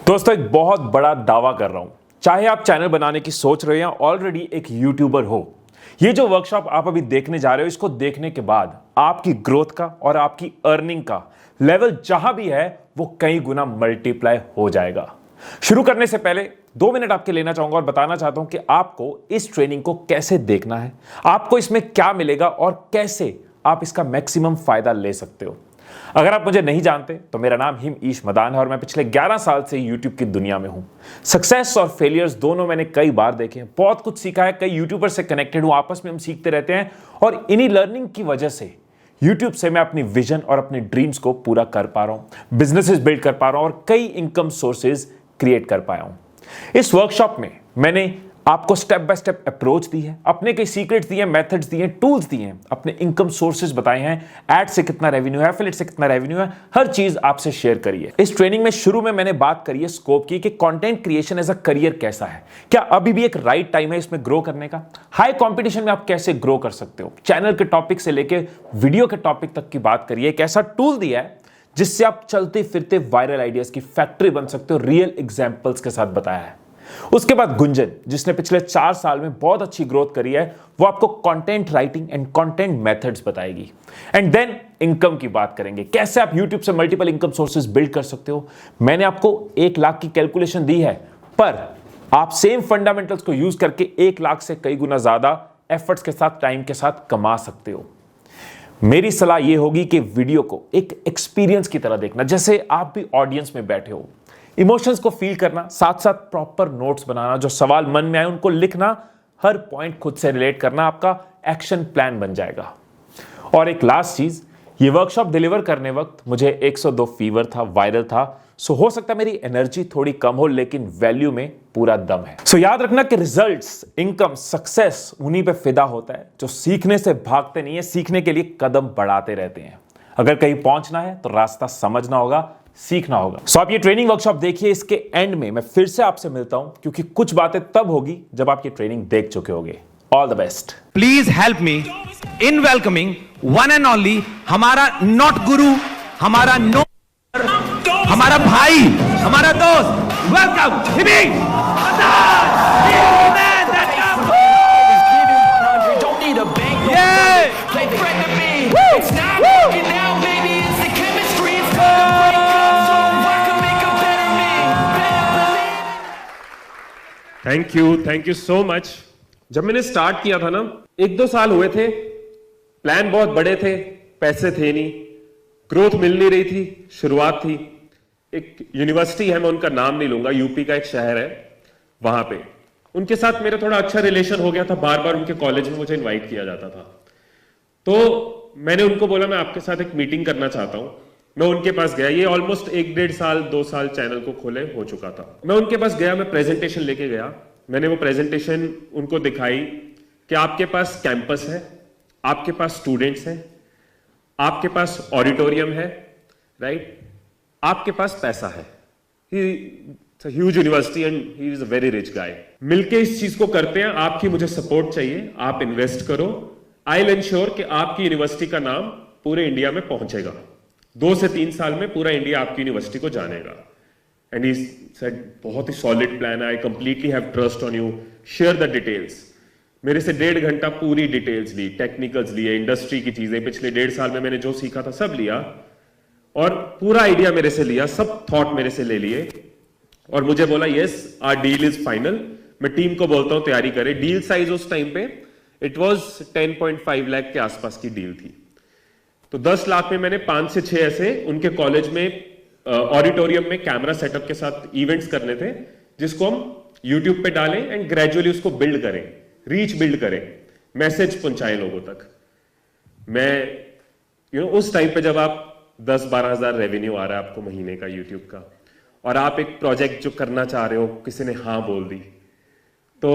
दोस्तों एक बहुत बड़ा दावा कर रहा हूं, चाहे आप चैनल बनाने की सोच रहे हो या ऑलरेडी एक यूट्यूबर हो, ये जो वर्कशॉप आप अभी देखने जा रहे हो, इसको देखने के बाद आपकी ग्रोथ का और आपकी अर्निंग का लेवल जहां भी है वो कई गुना मल्टीप्लाई हो जाएगा। शुरू करने से पहले 2 मिनट आपके लेना चाहूंगा और बताना चाहता हूं कि आपको इस ट्रेनिंग को कैसे देखना है, आपको इसमें क्या मिलेगा और कैसे आप इसका मैक्सिमम फायदा ले सकते हो। अगर आप मुझे नहीं जानते तो मेरा नाम हिम ईश मदान है और मैं पिछले 11 साल से यूट्यूब की दुनिया में हूं। सक्सेस और फेलियर्स दोनों मैंने कई बार देखे हैं, बहुत कुछ सीखा है, कई यूट्यूबर से कनेक्टेड हूं, आपस में हम सीखते रहते हैं और इन्हीं लर्निंग की वजह से यूट्यूब से मैं अपनी विजन और अपने ड्रीम्स को पूरा कर पा रहा हूं, बिजनेसेस बिल्ड कर पा रहा हूं और कई इनकम सोर्सेज क्रिएट कर पाया हूं। इस वर्कशॉप में मैंने आपको स्टेप बाय स्टेप अप्रोच दी है, अपने कई सीक्रेट्स दिए, मेथड्स दिए, टूल्स दिए हैं, अपने इनकम सोर्सेज बताए हैं, एड से कितना रेवेन्यू है, एफिलिएट से कितना रेवेन्यू है, हर चीज आपसे शेयर करी है। इस ट्रेनिंग में शुरू में मैंने बात करी है स्कोप की कि content creation as a career कैसा है, क्या अभी भी एक राइट टाइम है इसमें ग्रो करने का, हाई कंपटीशन में आप कैसे ग्रो कर सकते हो, चैनल के टॉपिक से लेकर वीडियो के टॉपिक तक की बात करिए, एक ऐसा टूल दिया है जिससे आप चलते फिरते वायरल आइडियाज की फैक्ट्री बन सकते हो, रियल एग्जांपल्स के साथ बताया है। उसके बाद गुंजन, जिसने पिछले 4 साल में बहुत अच्छी ग्रोथ करी है, वो आपको content writing and content methods बताएगी। एंड देन इनकम की बात करेंगे, कैसे आप यूट्यूब से मल्टीपल इनकम सोर्सेज बिल्ड कर सकते हो। मैंने आपको 1 लाख की कैलकुलेशन दी है, पर आप सेम फंडामेंटल्स को यूज करके 1 लाख से कई गुना ज्यादा एफर्ट्स के साथ, टाइम के साथ कमा सकते हो। मेरी सलाह यह होगी कि वीडियो को एक एक्सपीरियंस की तरह देखना, जैसे आप भी ऑडियंस में बैठे हो, इमोशंस को फील करना, साथ साथ प्रॉपर नोट्स बनाना, जो सवाल मन में आए उनको लिखना, हर पॉइंट खुद से रिलेट करना, आपका एक्शन प्लान बन जाएगा। और एक लास्ट चीज, ये वर्कशॉप डिलीवर करने वक्त मुझे 102 फीवर था, वायरल था, सो हो सकता है मेरी एनर्जी थोड़ी कम हो, लेकिन वैल्यू में पूरा दम है। सो याद रखना कि रिजल्ट्स, इनकम, सक्सेस उन्हीं पे फिदा होता है जो सीखने से भागते नहीं है, सीखने के लिए कदम बढ़ाते रहते हैं। अगर कहीं पहुंचना है तो रास्ता समझना होगा, सीखना होगा। सो आप ये ट्रेनिंग वर्कशॉप देखिए, इसके एंड में मैं फिर से आपसे मिलता हूं, क्योंकि कुछ बातें तब होगी जब आप ये ट्रेनिंग देख चुके होंगे। All the best. Please help me in welcoming one and only हमारा नॉट गुरु, हमारा नो, हमारा भाई, हमारा दोस्त, welcome him. Thank you so much. जब मैंने स्टार्ट किया था ना, 1-2 साल हुए थे, प्लान बहुत बड़े थे, पैसे थे नहीं, ग्रोथ मिल नहीं रही थी, शुरुआत थी। एक यूनिवर्सिटी है, मैं उनका नाम नहीं लूंगा, यूपी का एक शहर है, वहां पे उनके साथ मेरा थोड़ा अच्छा रिलेशन हो गया था, बार बार उनके कॉलेज में मुझे इनवाइट किया जाता था। तो मैंने उनको बोला मैं आपके साथ एक मीटिंग करना चाहता हूं। मैं उनके पास गया, ये ऑलमोस्ट 1-1.5 साल 2 साल चैनल को खोले हो चुका था। मैं उनके पास गया, मैं प्रेजेंटेशन लेके गया, मैंने वो प्रेजेंटेशन उनको दिखाई कि आपके पास कैंपस है, आपके पास स्टूडेंट्स हैं, आपके पास ऑडिटोरियम है, राइट, आपके पास पैसा है। Huge university and he is a very rich गाय। मिलके इस चीज को करते हैं, आपकी मुझे सपोर्ट चाहिए, आप इन्वेस्ट करो, आई विल इंश्योर कि आपकी यूनिवर्सिटी का नाम पूरे इंडिया में पहुंचेगा। 2 से 3 साल में पूरा इंडिया आपकी यूनिवर्सिटी को जानेगा। एंड ही सेड बहुत ही सॉलिड प्लान है, I completely have trust on you, share the details. मेरे से 1.5 घंटा पूरी डिटेल्स ली, टेक्निकल्स लिए, इंडस्ट्री की चीजें, पिछले 1.5 साल में मैंने जो सीखा था सब लिया और पूरा आइडिया मेरे से लिया, सब थॉट मेरे से ले लिए और मुझे बोला yes our deal is final. मैं टीम को बोलता हूं तैयारी करे। डील साइज उस टाइम पे इट वाज 10.5 लाख के आसपास की डील थी। तो 10 लाख में मैंने 5 से 6 ऐसे उनके कॉलेज में ऑडिटोरियम में कैमरा सेटअप के साथ इवेंट्स करने थे, जिसको हम यूट्यूब पे डालें एंड ग्रेजुअली उसको बिल्ड करें, रीच बिल्ड करें, मैसेज पहुंचाएं लोगों तक। मैं उस टाइम पे जब आप 10-12 हजार रेवेन्यू आ रहा है आपको महीने का यूट्यूब का, और आप एक प्रोजेक्ट जो करना चाह रहे हो, किसी ने हाँ बोल दी, तो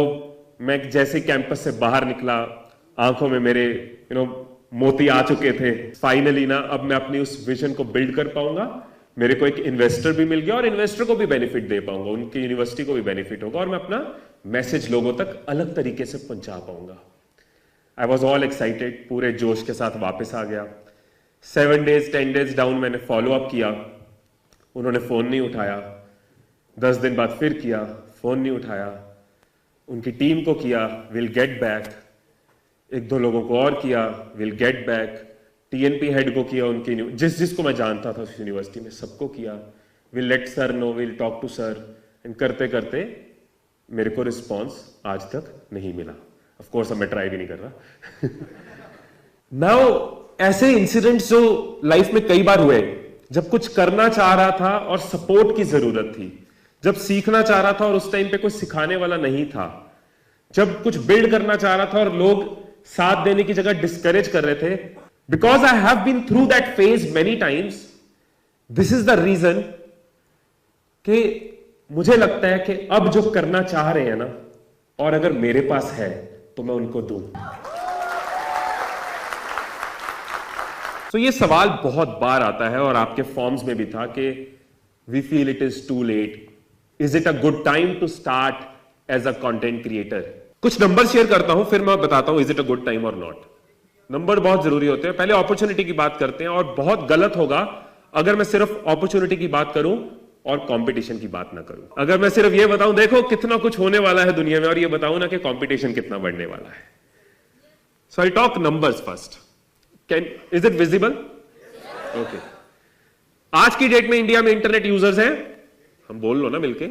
मैं जैसे कैंपस से बाहर निकला, आंखों में मेरे मोती आ चुके थे। फाइनली ना अब मैं अपनी उस विजन को बिल्ड कर पाऊंगा, मेरे को एक इन्वेस्टर भी मिल गया और इन्वेस्टर को भी बेनिफिट दे पाऊंगा, उनकी यूनिवर्सिटी को भी बेनिफिट होगा और मैं अपना मैसेज लोगों तक अलग तरीके से पहुंचा पाऊंगा। आई वॉज ऑल एक्साइटेड, पूरे जोश के साथ वापस आ गया। 7 डेज 10 डेज डाउन मैंने फॉलो अप किया, उन्होंने फोन नहीं उठाया। 10 दिन बाद फिर किया, फोन नहीं उठाया। उनकी टीम को किया, विल गेट बैक। 1-2 लोगों को और किया, will get back. TNP head को किया, उनकी जिसको मैं जानता था उस यूनिवर्सिटी में, सबको किया, will let sir know, will talk to sir. And करते करते मेरे को रिस्पॉन्स आज तक नहीं मिला। ऑफ कोर्स अब मैं ट्राई भी नहीं कर रहा। नाउ ऐसे इंसिडेंट्स जो लाइफ में कई बार हुए, जब कुछ करना चाह रहा था और सपोर्ट की जरूरत थी, जब सीखना चाह रहा था और उस टाइम पे कोई सिखाने वाला नहीं था, जब कुछ बिल्ड करना चाह रहा था और लोग साथ देने की जगह डिस्करेज कर रहे थे। Because I have been through that phase many times, this is the reason कि मुझे लगता है कि अब जो करना चाह रहे हैं ना, और अगर मेरे पास है तो मैं उनको दूं। तो ये सवाल बहुत बार आता है और आपके फॉर्म्स में भी था कि we feel it is too late, is it a good time to start as a content creator. कुछ नंबर शेयर करता हूं, फिर मैं बताता हूं is it a good time और नॉट। नंबर बहुत जरूरी होते हैं। पहले अपॉर्चुनिटी की बात करते हैं, और बहुत गलत होगा अगर मैं सिर्फ अपॉर्चुनिटी की बात करूं और कंपटीशन की बात ना करूं। अगर मैं सिर्फ ये बताऊं देखो कितना कुछ होने वाला है दुनिया में, और ये बताऊं ना कि कंपटीशन कितना बढ़ने वाला है। So I talk numbers first. Is it visible? Okay. आज की डेट में इंडिया में इंटरनेट यूजर्स हैं, हम बोल लो ना मिलके,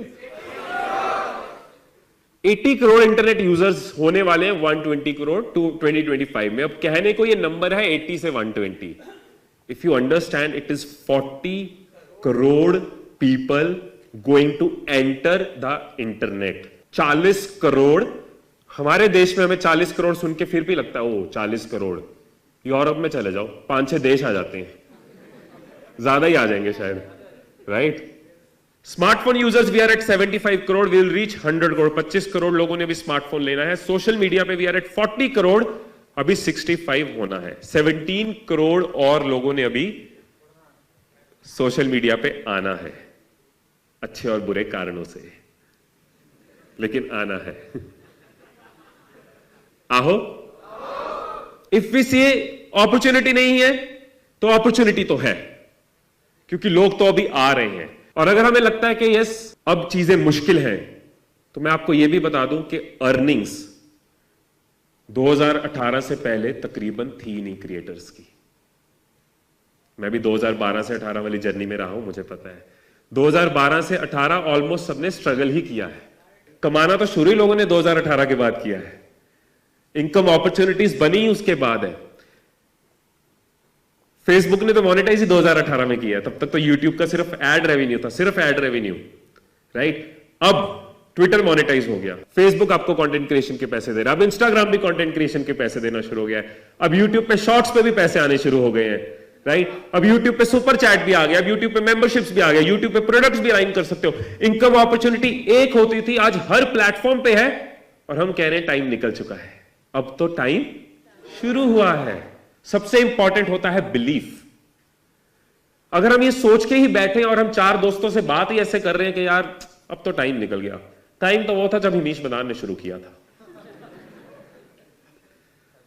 80 करोड़ इंटरनेट यूजर्स होने वाले हैं 120 करोड़ 2025 में। अब कहने को ये नंबर है 80 से 120। If you understand, it is 40 crore people going to enter the internet। 40 crore. हमारे देश में हमें 40 करोड़ सुन के फिर भी लगता है ओ 40 करोड़, यूरोप में चले जाओ 5-6 देश आ जाते हैं, ज्यादा ही आ जाएंगे शायद, right? Smartphone users we are at 75 crore, we will reach 100 crore. 25 crore लोगों ने भी स्मार्टफोन लेना है। सोशल मीडिया पे वी आर एट 40 करोड़, अभी 65 होना है। 17 करोड़ और लोगों ने अभी सोशल मीडिया पे आना है, अच्छे और बुरे कारणों से, लेकिन आना है। आहो। इफ वी सी अपॉर्चुनिटी नहीं है तो अपॉर्चुनिटी तो है, क्योंकि लोग तो अभी आ रहे हैं। और अगर हमें लगता है कि यस अब चीजें मुश्किल हैं, तो मैं आपको यह भी बता दूं कि अर्निंग्स 2018 से पहले तकरीबन थी नहीं क्रिएटर्स की। मैं भी 2012 से 18 वाली जर्नी में रहा हूं, मुझे पता है। 2012 से 18 ऑलमोस्ट सबने स्ट्रगल ही किया है। कमाना तो शुरू ही लोगों ने 2018 के बाद किया है। इनकम अपॉर्चुनिटीज बनी उसके बाद है। फेसबुक ने तो मोनेटाइज ही 2018 में किया है, तब तक तो यूट्यूब का सिर्फ एड रेवेन्यू था, सिर्फ एड रेवेन्यू, राइट? अब ट्विटर मोनेटाइज हो गया, फेसबुक आपको कंटेंट क्रिएशन के पैसे दे रहा है, अब इंस्टाग्राम भी कंटेंट क्रिएशन के पैसे देना शुरू हो गया है, अब यूट्यूब पे शॉर्ट्स पे भी पैसे आने शुरू हो गए हैं, राइट? अब यूट्यूब पे सुपर चैट भी आ गया, अब यूट्यूब पे मेंबरशिप्स भी आ गया, यूट्यूब पे प्रोडक्ट्स भी लाइन कर सकते हो। इनकम अपॉर्चुनिटी एक होती थी, आज हर प्लेटफॉर्म पे है, और हम कह रहे हैं टाइम निकल चुका है। अब तो टाइम शुरू हुआ है। सबसे इंपॉर्टेंट होता है बिलीफ। अगर हम ये सोच के ही बैठे और हम 4 दोस्तों से बात ही ऐसे कर रहे हैं कि यार अब तो टाइम निकल गया, टाइम तो वो था जब हिमीश मदान ने शुरू किया था,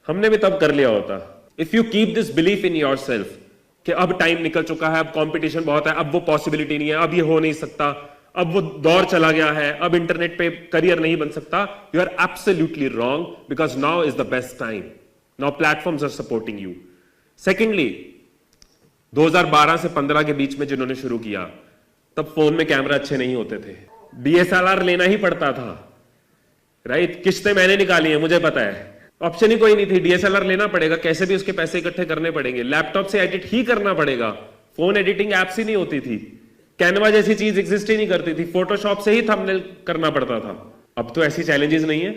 हमने भी तब कर लिया होता। If you keep this belief in your self कि अब टाइम निकल चुका है, अब कंपटीशन बहुत है, अब वो पॉसिबिलिटी नहीं है, अब ये हो नहीं सकता, अब वो दौर चला गया है, अब इंटरनेट पे करियर नहीं बन सकता, you are absolutely wrong, because now is the best time. Now platforms are supporting you. Secondly, 2012 से 15 के बीच में जिन्होंने शुरू किया, तब फोन में कैमरा अच्छे नहीं होते थे, डीएसएलआर लेना ही पड़ता था, राइट? किस्तें मैंने निकाली है, मुझे पता है, ऑप्शन ही कोई नहीं थी, डीएसएलआर लेना पड़ेगा, कैसे भी उसके पैसे इकट्ठे करने पड़ेंगे, लैपटॉप से एडिट ही करना पड़ेगा, फोन एडिटिंग एप्स ही नहीं होती थी, कैनवा जैसी चीज एग्जिस्ट ही नहीं करती थी, फोटोशॉप से ही थंबनेल करना पड़ता था। अब तो ऐसी चैलेंजेस नहीं है,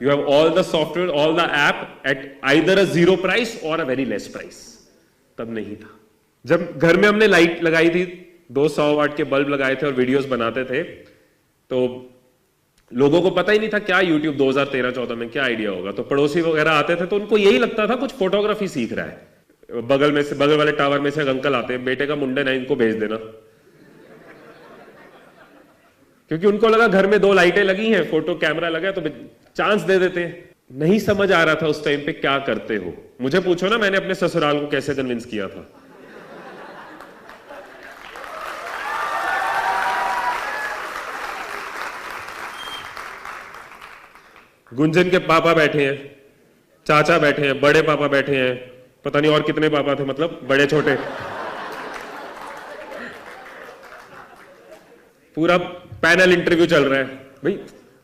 you have all the software, all the app at either a zero price और अ वेरी लेस प्राइस। तब नहीं था। जब घर में हमने लाइट लगाई थी, 200 वाट के बल्ब लगाए थे और वीडियोस बनाते थे, तो लोगों को पता ही नहीं था क्या यूट्यूब 2013-14 में क्या आइडिया होगा। तो पड़ोसी वगैरह आते थे तो उनको यही लगता था कुछ फोटोग्राफी सीख रहा है। बगल वाले टावर में से एक अंकल आते हैं, बेटे का मुंडन है, इनको भेज देना, क्योंकि उनको लगा घर में 2 लाइटें लगी हैं, फोटो कैमरा लगा है, तो चांस दे देते हैं। नहीं समझ आ रहा था उस टाइम पे क्या करते हो। मुझे पूछो ना, मैंने अपने ससुराल को कैसे कन्विंस किया था। गुंजन के पापा बैठे हैं, चाचा बैठे हैं, बड़े पापा बैठे हैं, पता नहीं और कितने पापा थे, मतलब बड़े छोटे, पूरा पैनल इंटरव्यू चल रहा है। भाई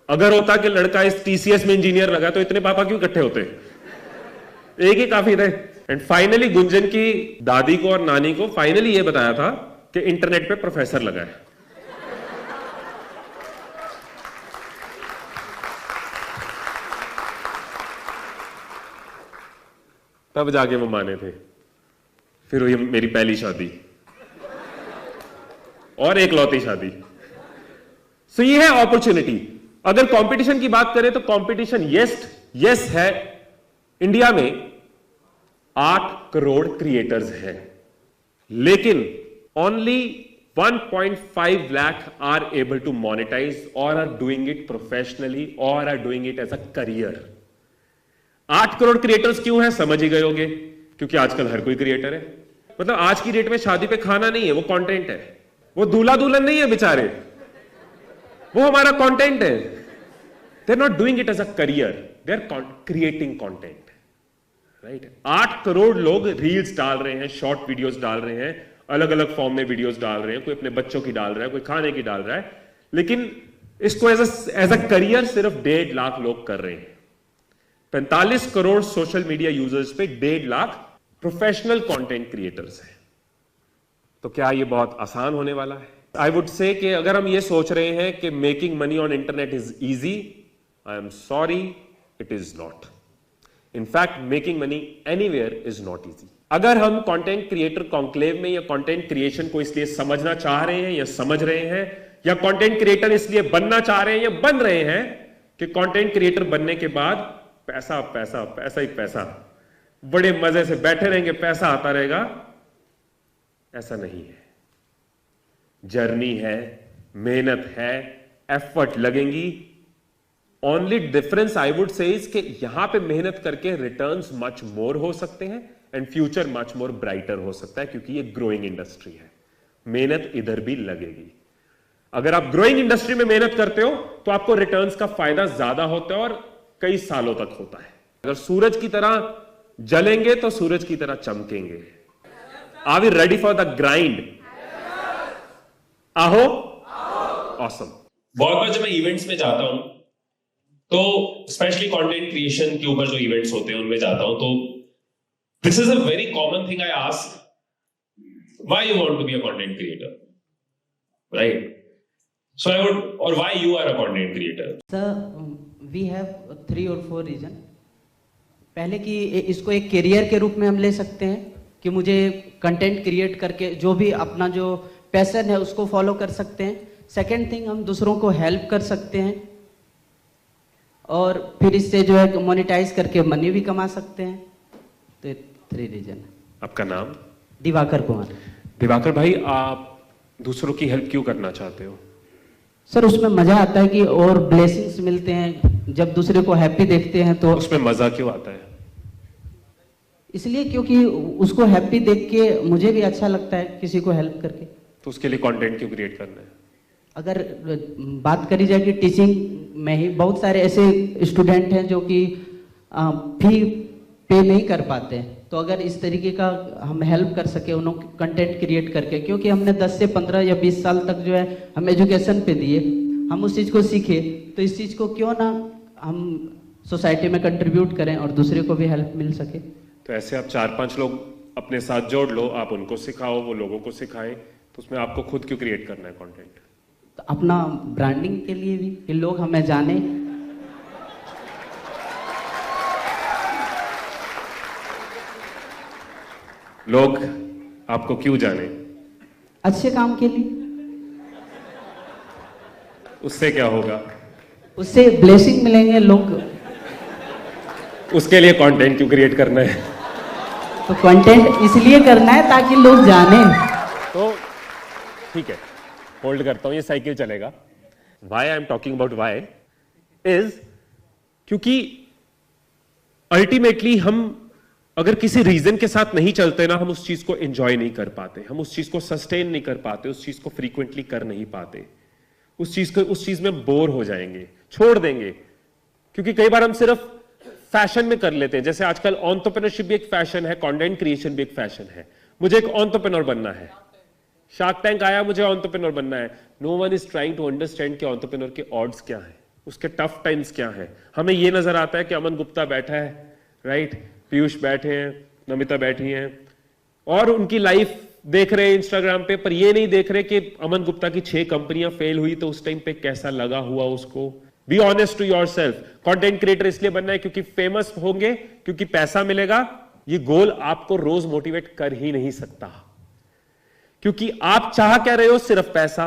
अगर होता कि लड़का इस टीसीएस में इंजीनियर लगा तो इतने पापा क्यों इकट्ठे होते, एक ही काफी थे। एंड फाइनली गुंजन की दादी को और नानी को फाइनली ये बताया था कि इंटरनेट पे प्रोफेसर लगा है। तब जाके वो माने थे। फिर हुई मेरी पहली शादी और एक लौती शादी। सो ये है अपॉर्चुनिटी। अगर कंपटीशन की बात करें तो कंपटीशन यस है। इंडिया में 8 करोड़ क्रिएटर्स हैं, लेकिन only 1.5 lakh are able to monetise और आर डूइंग इट प्रोफेशनली और are doing it as a career. 8 crore creators क्यों है समझ ही गए होगे, क्योंकि आजकल हर कोई क्रिएटर है। मतलब आज की डेट में शादी पे खाना नहीं है, वो कंटेंट है। वो दूल्हा दुल्हन नहीं है बेचारे, वो हमारा कंटेंट है। They are not doing it as a career, they are creating content, right. 8 crore लोग रील्स डाल रहे हैं, शॉर्ट वीडियोस डाल रहे हैं, अलग अलग फॉर्म में वीडियोस डाल रहे हैं। कोई अपने बच्चों की डाल रहा है, कोई खाने की डाल रहा है, लेकिन इसको एज अ करियर सिर्फ 1.5 लाख लोग कर रहे हैं। 45 करोड़ सोशल मीडिया यूजर्स पे 1.5 लाख प्रोफेशनल कंटेंट क्रिएटर्स हैं। तो क्या ये बहुत आसान होने वाला है? आई वुड से कि अगर हम ये सोच रहे हैं कि making money on internet is easy, I am sorry, it is not. In fact making money anywhere is not easy. अगर हम कंटेंट क्रिएटर कॉन्क्लेव में या कंटेंट क्रिएशन को इसलिए समझना चाह रहे हैं या समझ रहे हैं, या कंटेंट क्रिएटर इसलिए बनना चाह रहे हैं या बन रहे हैं कि कंटेंट क्रिएटर बनने के बाद पैसा पैसा पैसा ही पैसा, बड़े मजे से बैठे रहेंगे, पैसा आता रहेगा, ऐसा नहीं है। जर्नी है, मेहनत है, एफर्ट लगेंगी। Only difference I would say is कि यहां पे मेहनत करके रिटर्न्स मच मोर हो सकते हैं and future much more brighter हो सकता है, क्योंकि ये ग्रोइंग इंडस्ट्री है। मेहनत इधर भी लगेगी। अगर आप ग्रोइंग इंडस्ट्री में मेहनत करते हो तो आपको रिटर्न्स का फायदा ज्यादा होता है और कई सालों तक होता है। अगर सूरज की तरह जलेंगे तो सूरज की तरह चमकेंगे। Are we ready for the grind? आहो, ऑसम। बहुत बार जब मैं इवेंट्स में जाता हूं तो स्पेशली कंटेंट क्रिएशन के ऊपर जो इवेंट्स होते हैं उनमें जाता हूं, तो this is a very common thing I ask, why you want to be a content creator, right? So I would, और why you are a content creator? Sir we have 3 or 4 reason. पहले कि इसको एक career के रूप में हम ले सकते हैं कि मुझे कंटेंट क्रिएट करके जो भी अपना जो पैशन है उसको फॉलो कर सकते हैं। सेकंड थिंग, हम दूसरों को हेल्प कर सकते हैं और फिर इससे जो है मोनेटाइज करके मनी भी कमा सकते हैं। तो 3 रीजन। आपका नाम? दिवाकर कुमार। दिवाकर भाई, आप दूसरों की हेल्प क्यों करना चाहते हो? सर उसमें मजा आता है कि और ब्लेसिंग्स मिलते हैं जब दूसरे को हैप्पी देखते हैं तो। उसमें मजा क्यों आता है? इसलिए क्योंकि उसको हैप्पी देख के मुझे भी अच्छा लगता है किसी को हेल्प करके। तो उसके लिए कंटेंट क्यों क्रिएट करना है? अगर बात करी जाए कि टीचिंग में ही बहुत सारे ऐसे स्टूडेंट हैं जो कि फी पे नहीं कर पाते हैं, तो अगर इस तरीके का हम हेल्प कर सके उन्होंने कंटेंट क्रिएट करके, क्योंकि हमने 10 से 15 या 20 साल तक जो है हम एजुकेशन पे दिए, हम उस चीज़ को सीखे, तो इस चीज़ को क्यों ना हम सोसाइटी में कंट्रीब्यूट करें और दूसरे को भी हेल्प मिल सके। तो ऐसे आप 4-5 लोग अपने साथ जोड़ लो, आप उनको सिखाओ, वो लोगों को सिखाएं, तो उसमें आपको खुद क्यों क्रिएट करना है कंटेंट? तो अपना ब्रांडिंग के लिए भी कि लोग हमें जाने। लोग आपको क्यों जाने? अच्छे काम के लिए। उससे क्या होगा? उससे ब्लेसिंग मिलेंगे लोग। उसके लिए कंटेंट क्यों क्रिएट करना है? तो कंटेंट इसलिए करना है ताकि लोग जाने। तो ठीक है, होल्ड करता हूं, ये साइकिल चलेगा। Why I am talking about why is क्योंकि अल्टीमेटली हम अगर किसी रीजन के साथ नहीं चलते ना, हम उस चीज को एंजॉय नहीं कर पाते, हम उस चीज को सस्टेन नहीं कर पाते, उस चीज को फ्रीक्वेंटली कर नहीं पाते, उस चीज में बोर हो जाएंगे, छोड़ देंगे। क्योंकि कई बार हम सिर्फ फैशन में कर लेते हैं। जैसे आजकल एंटरप्रेन्योरशिप भी एक फैशन है, कंटेंट क्रिएशन भी एक फैशन है। मुझे एक एंटरप्रेन्योर बनना है, शार्क टैंक आया, मुझे एंटरप्रेन्योर बनना है। No one is trying to understand कि एंटरप्रेन्योर के ऑड्स क्या है, उसके टफ टाइम्स क्या है। हमें यह नजर आता है कि अमन गुप्ता बैठा है, राइट, पीयूष बैठे हैं, नमिता बैठी हैं और उनकी लाइफ देख रहे हैं इंस्टाग्राम पे, पर ये नहीं देख रहे कि अमन गुप्ता की 6 कंपनियां फेल हुई तो उस टाइम पे कैसा लगा हुआ उसको। Be honest to yourself. Content creator इसलिए बनना है क्योंकि फेमस होंगे, क्योंकि पैसा मिलेगा, ये गोल आपको रोज मोटिवेट कर ही नहीं सकता। क्योंकि आप चाह क्या रहे हो, सिर्फ पैसा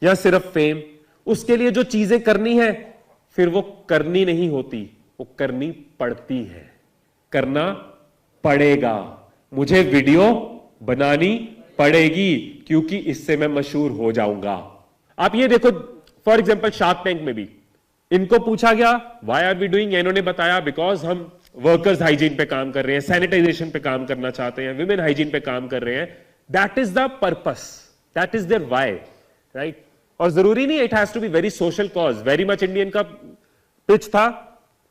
या सिर्फ फेम। उसके लिए जो चीजें करनी है फिर वो करनी नहीं होती, वो करनी पड़ती है। करना पड़ेगा, मुझे वीडियो बनानी पड़ेगी क्योंकि इससे मैं मशहूर हो जाऊंगा। आप ये देखो, फॉर एग्जांपल शार्क टैंक में भी इनको पूछा गया व्हाई आर वी डूइंग, इन्होंने बताया बिकॉज हम वर्कर्स हाइजीन पे काम कर रहे हैं, सैनिटाइजेशन पे काम करना चाहते हैं, विमेन हाइजीन पे काम कर रहे हैं। That is the purpose, that is their why, right. और जरूरी नहीं it has to be very social cause. Very much Indian का पिच था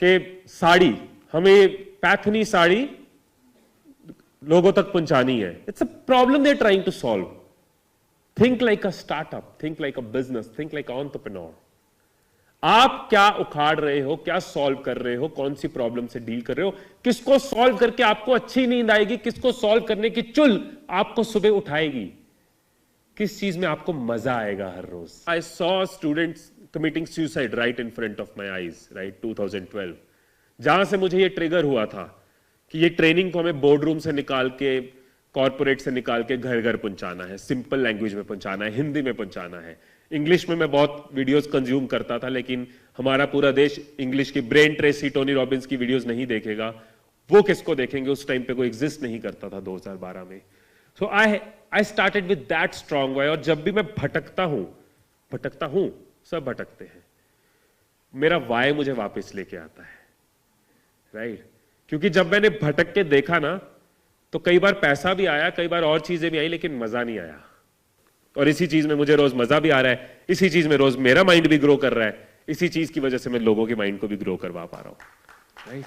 कि साड़ी, हमें पैथनी साड़ी लोगों तक पहुंचानी है। It's a problem they are trying to solve. Think like a startup, think like a business, think like a entrepreneur. आप क्या उखाड़ रहे हो, क्या सॉल्व कर रहे हो, कौन सी प्रॉब्लम से डील कर रहे हो, किसको सॉल्व करके आपको अच्छी नींद आएगी, किसको सॉल्व करने की चुल आपको सुबह उठाएगी, किस चीज में आपको मजा आएगा हर रोज। I saw students committing suicide right in front of my eyes, right, 2012। जहां से मुझे ये ट्रिगर हुआ था कि ये ट्रेनिंग को हमें बोर्ड रूम से निकाल के, कॉर्पोरेट से निकाल के घर घर पहुंचाना है, सिंपल लैंग्वेज में पहुंचाना है, हिंदी में पहुंचाना है। इंग्लिश में मैं बहुत वीडियोस कंज्यूम करता था, लेकिन हमारा पूरा देश इंग्लिश की, ब्रेन ट्रेसी, टोनी रॉबिन्स की वीडियोस नहीं देखेगा। वो किसको देखेंगे, उस टाइम पे कोई एग्जिस्ट नहीं करता था 2012 में। So I started with that strong why. और जब भी मैं भटकता हूं, सब भटकते हैं, मेरा वाई मुझे वापस लेके आता है, राइट। क्योंकि जब मैंने भटक के देखा ना, तो कई बार पैसा भी आया, कई बार और चीजें भी आई, लेकिन मजा नहीं आया। और इसी चीज में मुझे रोज मजा भी आ रहा है, इसी चीज में रोज मेरा माइंड भी ग्रो कर रहा है, इसी चीज की वजह से मैं लोगों के माइंड को भी ग्रो करवा पा रहा हूं, राइट।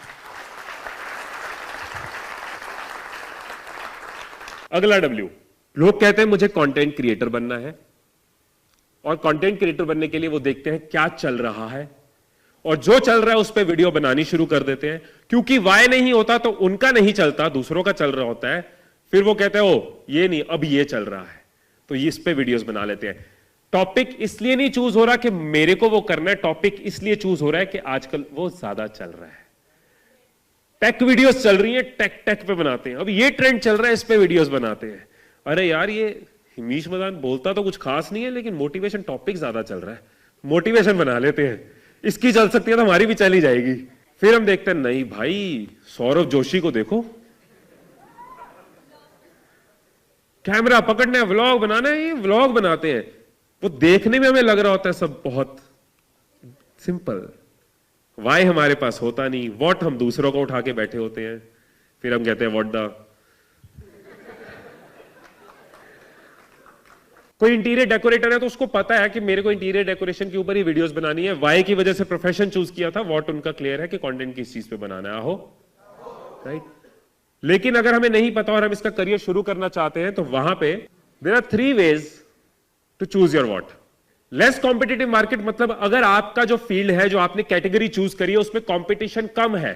अगला डब्ल्यू, लोग कहते हैं मुझे कंटेंट क्रिएटर बनना है, और कंटेंट क्रिएटर बनने के लिए वो देखते हैं क्या चल रहा है, और जो चल रहा है उस पर वीडियो बनानी शुरू कर देते हैं। क्योंकि वाई नहीं होता तो उनका नहीं चलता, दूसरों का चल रहा होता है, फिर वो कहते हैं ओ ये नहीं, अब ये चल रहा है, तो इस पे वीडियोस बना लेते हैं। टॉपिक इसलिए नहीं चूज हो रहा कि मेरे को वो करना है, टॉपिक इसलिए चूज हो रहा है कि आजकल वो ज्यादा चल रहा है। टेक वीडियोस चल रही हैं, टेक पे बनाते हैं, अब ये ट्रेंड चल रहा है, इस पे वीडियोस बनाते हैं। अरे यार, ये हिमीश मदान बोलता तो कुछ खास नहीं है, लेकिन मोटिवेशन टॉपिक ज्यादा चल रहा है, मोटिवेशन बना लेते हैं, इसकी चल सकती है तो हमारी भी चली जाएगी। फिर हम देखते हैं नहीं भाई, सौरभ जोशी को देखो, कैमरा पकड़ना है, व्लॉग बनाना है, ये व्लॉग बनाते हैं। वो देखने में हमें लग रहा होता है सब बहुत सिंपल, वाई हमारे पास होता नहीं, व्हाट हम दूसरों को उठा के बैठे होते हैं, फिर हम कहते हैं व्हाट द। कोई इंटीरियर डेकोरेटर है तो उसको पता है कि मेरे को इंटीरियर डेकोरेशन के ऊपर ही वीडियोस बनानी है, वाई की वजह से प्रोफेशन चूज किया था, व्हाट उनका क्लियर है कि कंटेंट किस चीज पे बनाना है, आहो, राइट। लेकिन अगर हमें नहीं पता और हम इसका करियर शुरू करना चाहते हैं तो वहां पे there are 3 ways to choose your what. Less competitive market, मतलब अगर आपका जो फील्ड है, जो आपने कैटेगरी चूज करी है, उसमें कॉम्पिटिशन कम है,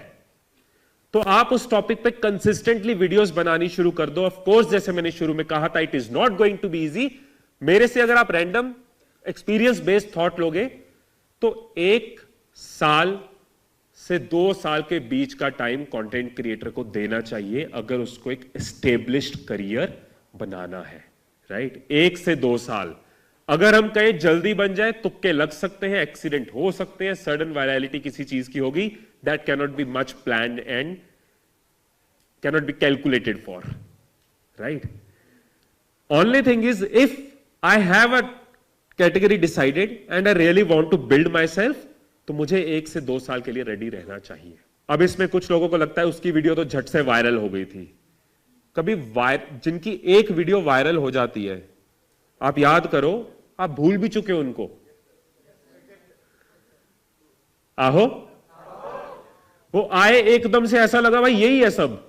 तो आप उस टॉपिक पे कंसिस्टेंटली वीडियोस बनानी शुरू कर दो। ऑफ कोर्स, जैसे मैंने शुरू में कहा था, it is not going to be easy. मेरे से अगर आप रैंडम एक्सपीरियंस बेस्ड थॉट लोगे तो 1 साल से 2 साल के बीच का टाइम कंटेंट क्रिएटर को देना चाहिए, अगर उसको एक एस्टेब्लिश्ड करियर बनाना है, राइट। 1 से 2 साल। अगर हम कहें जल्दी बन जाए, तुक्के लग सकते हैं, एक्सीडेंट हो सकते हैं, सडन वायरलिटी किसी चीज की होगी, that cannot be much planned and cannot be calculated for, right. Only thing is, if I have a category decided and I really want to build myself, तो मुझे 1 से 2 साल के लिए रेडी रहना चाहिए। अब इसमें कुछ लोगों को लगता है उसकी वीडियो तो झट से वायरल हो गई थी। कभी जिनकी एक वीडियो वायरल हो जाती है, आप याद करो, आप भूल भी चुके हो उनको, आहो, वो आए एकदम से, ऐसा लगा भाई यही है सब,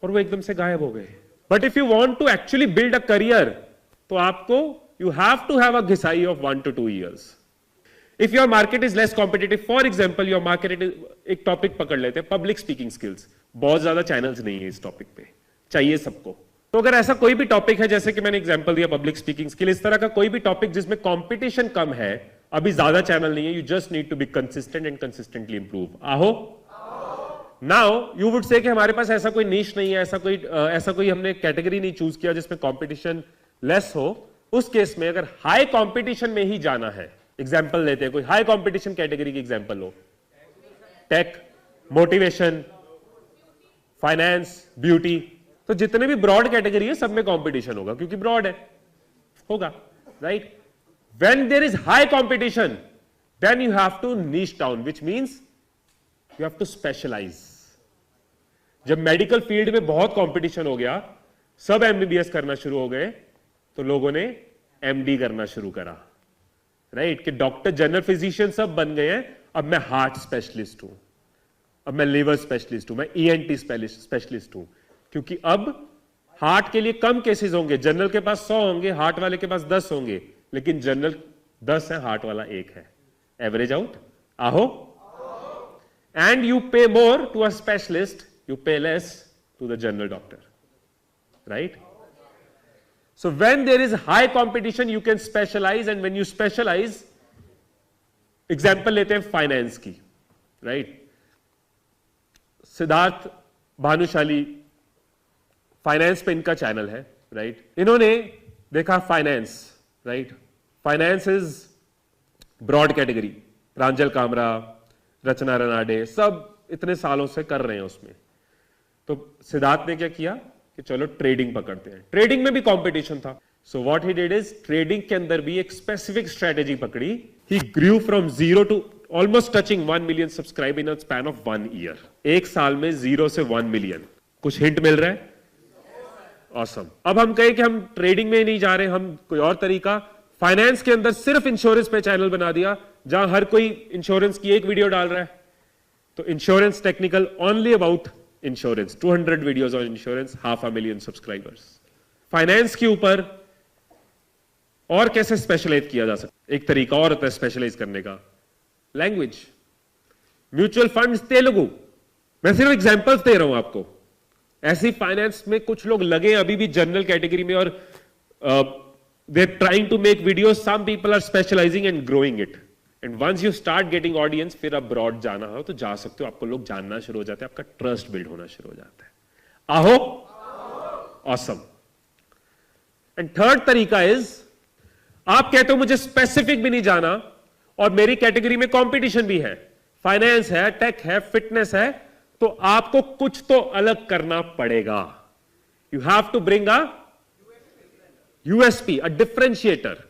और वो एकदम से गायब हो गए। But if you want to actually build a career, तो आपको you have to have a घिसाई of 1 to 2 years. If your market is less competitive, for example your market is, एक टॉपिक पकड़ लेते हैं पब्लिक स्पीकिंग स्किल्स, बहुत ज्यादा चैनल्स नहीं है इस टॉपिक पे, चाहिए सबको। तो अगर ऐसा कोई भी टॉपिक है, जैसे कि मैंने एग्जांपल दिया पब्लिक स्पीकिंग स्किल, इस तरह का कोई भी टॉपिक जिसमें कंपटीशन कम है, अभी ज्यादा चैनल नहीं है, you just need to be consistent and consistently improve. आहो नाउ यू वुड से कि हमारे पास ऐसा कोई नीश नहीं है, ऐसा कोई हमने कैटेगरी नहीं चूज किया जिसमें कंपटीशन लेस हो। उस केस में अगर हाई कंपटीशन में ही जाना है, एग्जांपल लेते हैं, कोई हाई कंपटीशन कैटेगरी की एग्जांपल लो, टेक, मोटिवेशन, फाइनेंस, ब्यूटी, तो जितने भी ब्रॉड कैटेगरी है सब में कंपटीशन होगा, क्योंकि ब्रॉड है, होगा, right. When there is high competition, then you have to niche down, which means you have to specialise. जब मेडिकल फील्ड में बहुत कंपटीशन हो गया, सब एमबीबीएस करना शुरू हो गए, तो लोगों ने एमडी करना शुरू करा, राइट, कि डॉक्टर, जनरल फिजिशियन सब बन गए हैं। अब मैं हार्ट स्पेशलिस्ट हूं, अब मैं लिवर स्पेशलिस्ट हूं, मैं ईएनटी स्पेशलिस्ट हूं, क्योंकि अब हार्ट के लिए कम केसेस होंगे, जनरल के पास 100 होंगे, हार्ट वाले के पास 10 होंगे, लेकिन जनरल 10 है, हार्ट वाला 1 है, एवरेज आउट। आहो, and you pay more to a specialist, you pay less to the general doctor, right? So when there is high competition, you can specialize, and when you specialize, example लेते हैं finance की, right? Siddharth Bhanushali, finance पे इनका channel है, right? इन्होंने देखा finance, right? Finance is broad category, Pranjal Kamra, Rachana Ranade, सब इतने सालों से कर रहे हैं उसमें। तो सिद्धार्थ ने क्या किया कि चलो ट्रेडिंग पकड़ते हैं, ट्रेडिंग में भी कंपटीशन था। So what he did is, trading के अंदर भी एक स्पेसिफिक स्ट्रेटेजी पकड़ी। He grew from 0 to almost touching 1 million subscribe in a span of 1 year। एक साल में 0 से 1 million। कुछ हिंट मिल रहा है? ऑसम। अब हम कहें कि हम ट्रेडिंग में नहीं जा रहे, हम कोई और तरीका, फाइनेंस के अंदर सिर्फ इंश्योरेंस पे चैनल बना दिया, जहां हर कोई इंश्योरेंस की एक वीडियो डाल रहा है। तो insurance technical, only about insurance, 200 videos on insurance, 500,000 subscribers. Finance के ऊपर और कैसे स्पेशलाइज किया जा सकता, एक तरीका और होता है स्पेशलाइज करने का, लैंग्वेज। म्यूचुअल फंड्स तेलुगु, मैं सिर्फ एग्जांपल्स दे रहा हूं आपको। ऐसी फाइनेंस में कुछ लोग लगे अभी भी जनरल कैटेगरी में, और they are trying to make videos, some people are specialising and growing it, and once you start getting audience, फिर आप ब्रॉड जाना हो तो जा सकते हो, आपको लोग जानना शुरू हो जाते हैं, आपका ट्रस्ट बिल्ड होना शुरू हो जाता है। आहो, ऑसम। एंड थर्ड तरीका इज, आप कहते हो मुझे स्पेसिफिक भी नहीं जाना और मेरी कैटेगरी में कंपटीशन भी है, फाइनेंस है, टेक है, फिटनेस है, तो आपको कुछ तो अलग करना पड़ेगा। You have to bring a USP, a differentiator.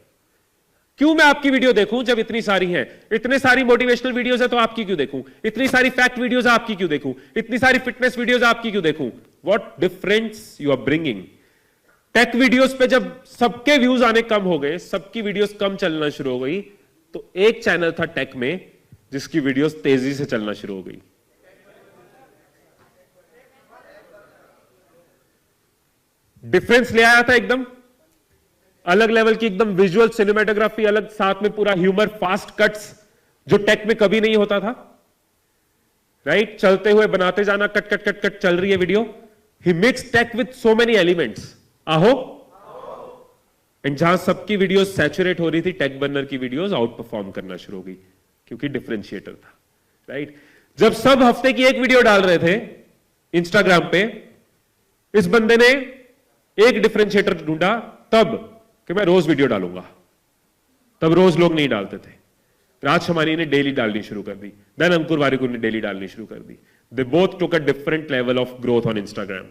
क्यों मैं आपकी वीडियो देखूं जब इतनी सारी हैं? इतने सारी मोटिवेशनल वीडियोस है तो आपकी क्यों देखूं? इतनी सारी फैक्ट वीडियोस आपकी क्यों देखूं? इतनी सारी फिटनेस वीडियोस आपकी क्यों देखूं? What difference you are bringing? Tech videos पे जब सबके व्यूज आने कम हो गए, सबकी वीडियोस कम चलना शुरू हो गई, तो एक चैनल था टेक में जिसकी वीडियोस तेजी से चलना शुरू हो गई। डिफरेंस ले आया था, एकदम अलग लेवल की, एकदम विजुअल सिनेमेटोग्राफी अलग, साथ में पूरा ह्यूमर, फास्ट कट्स, जो टेक में कभी नहीं होता था, राइट? चलते हुए बनाते जाना, कट कट कट कट चल रही है video. He mix tech with so many elements. आहो, एंड जहां सबकी वीडियोस सैचुरेट हो रही थी, टेक बर्नर की वीडियोस आउट परफॉर्म करना शुरू हो गई, क्योंकि डिफरेंशिएटर था, राइट? जब सब हफ्ते की एक वीडियो डाल रहे थे इंस्टाग्राम पे, इस बंदे ने एक डिफरेंशिएटर ढूंढा तब कि मैं रोज वीडियो डालूंगा। तब रोज लोग नहीं डालते थे। राज शमानी ने डेली डालनी शुरू कर दी, देन अंकुर वारिकू ने डेली डालनी शुरू कर दी। They both took a different level of growth on Instagram,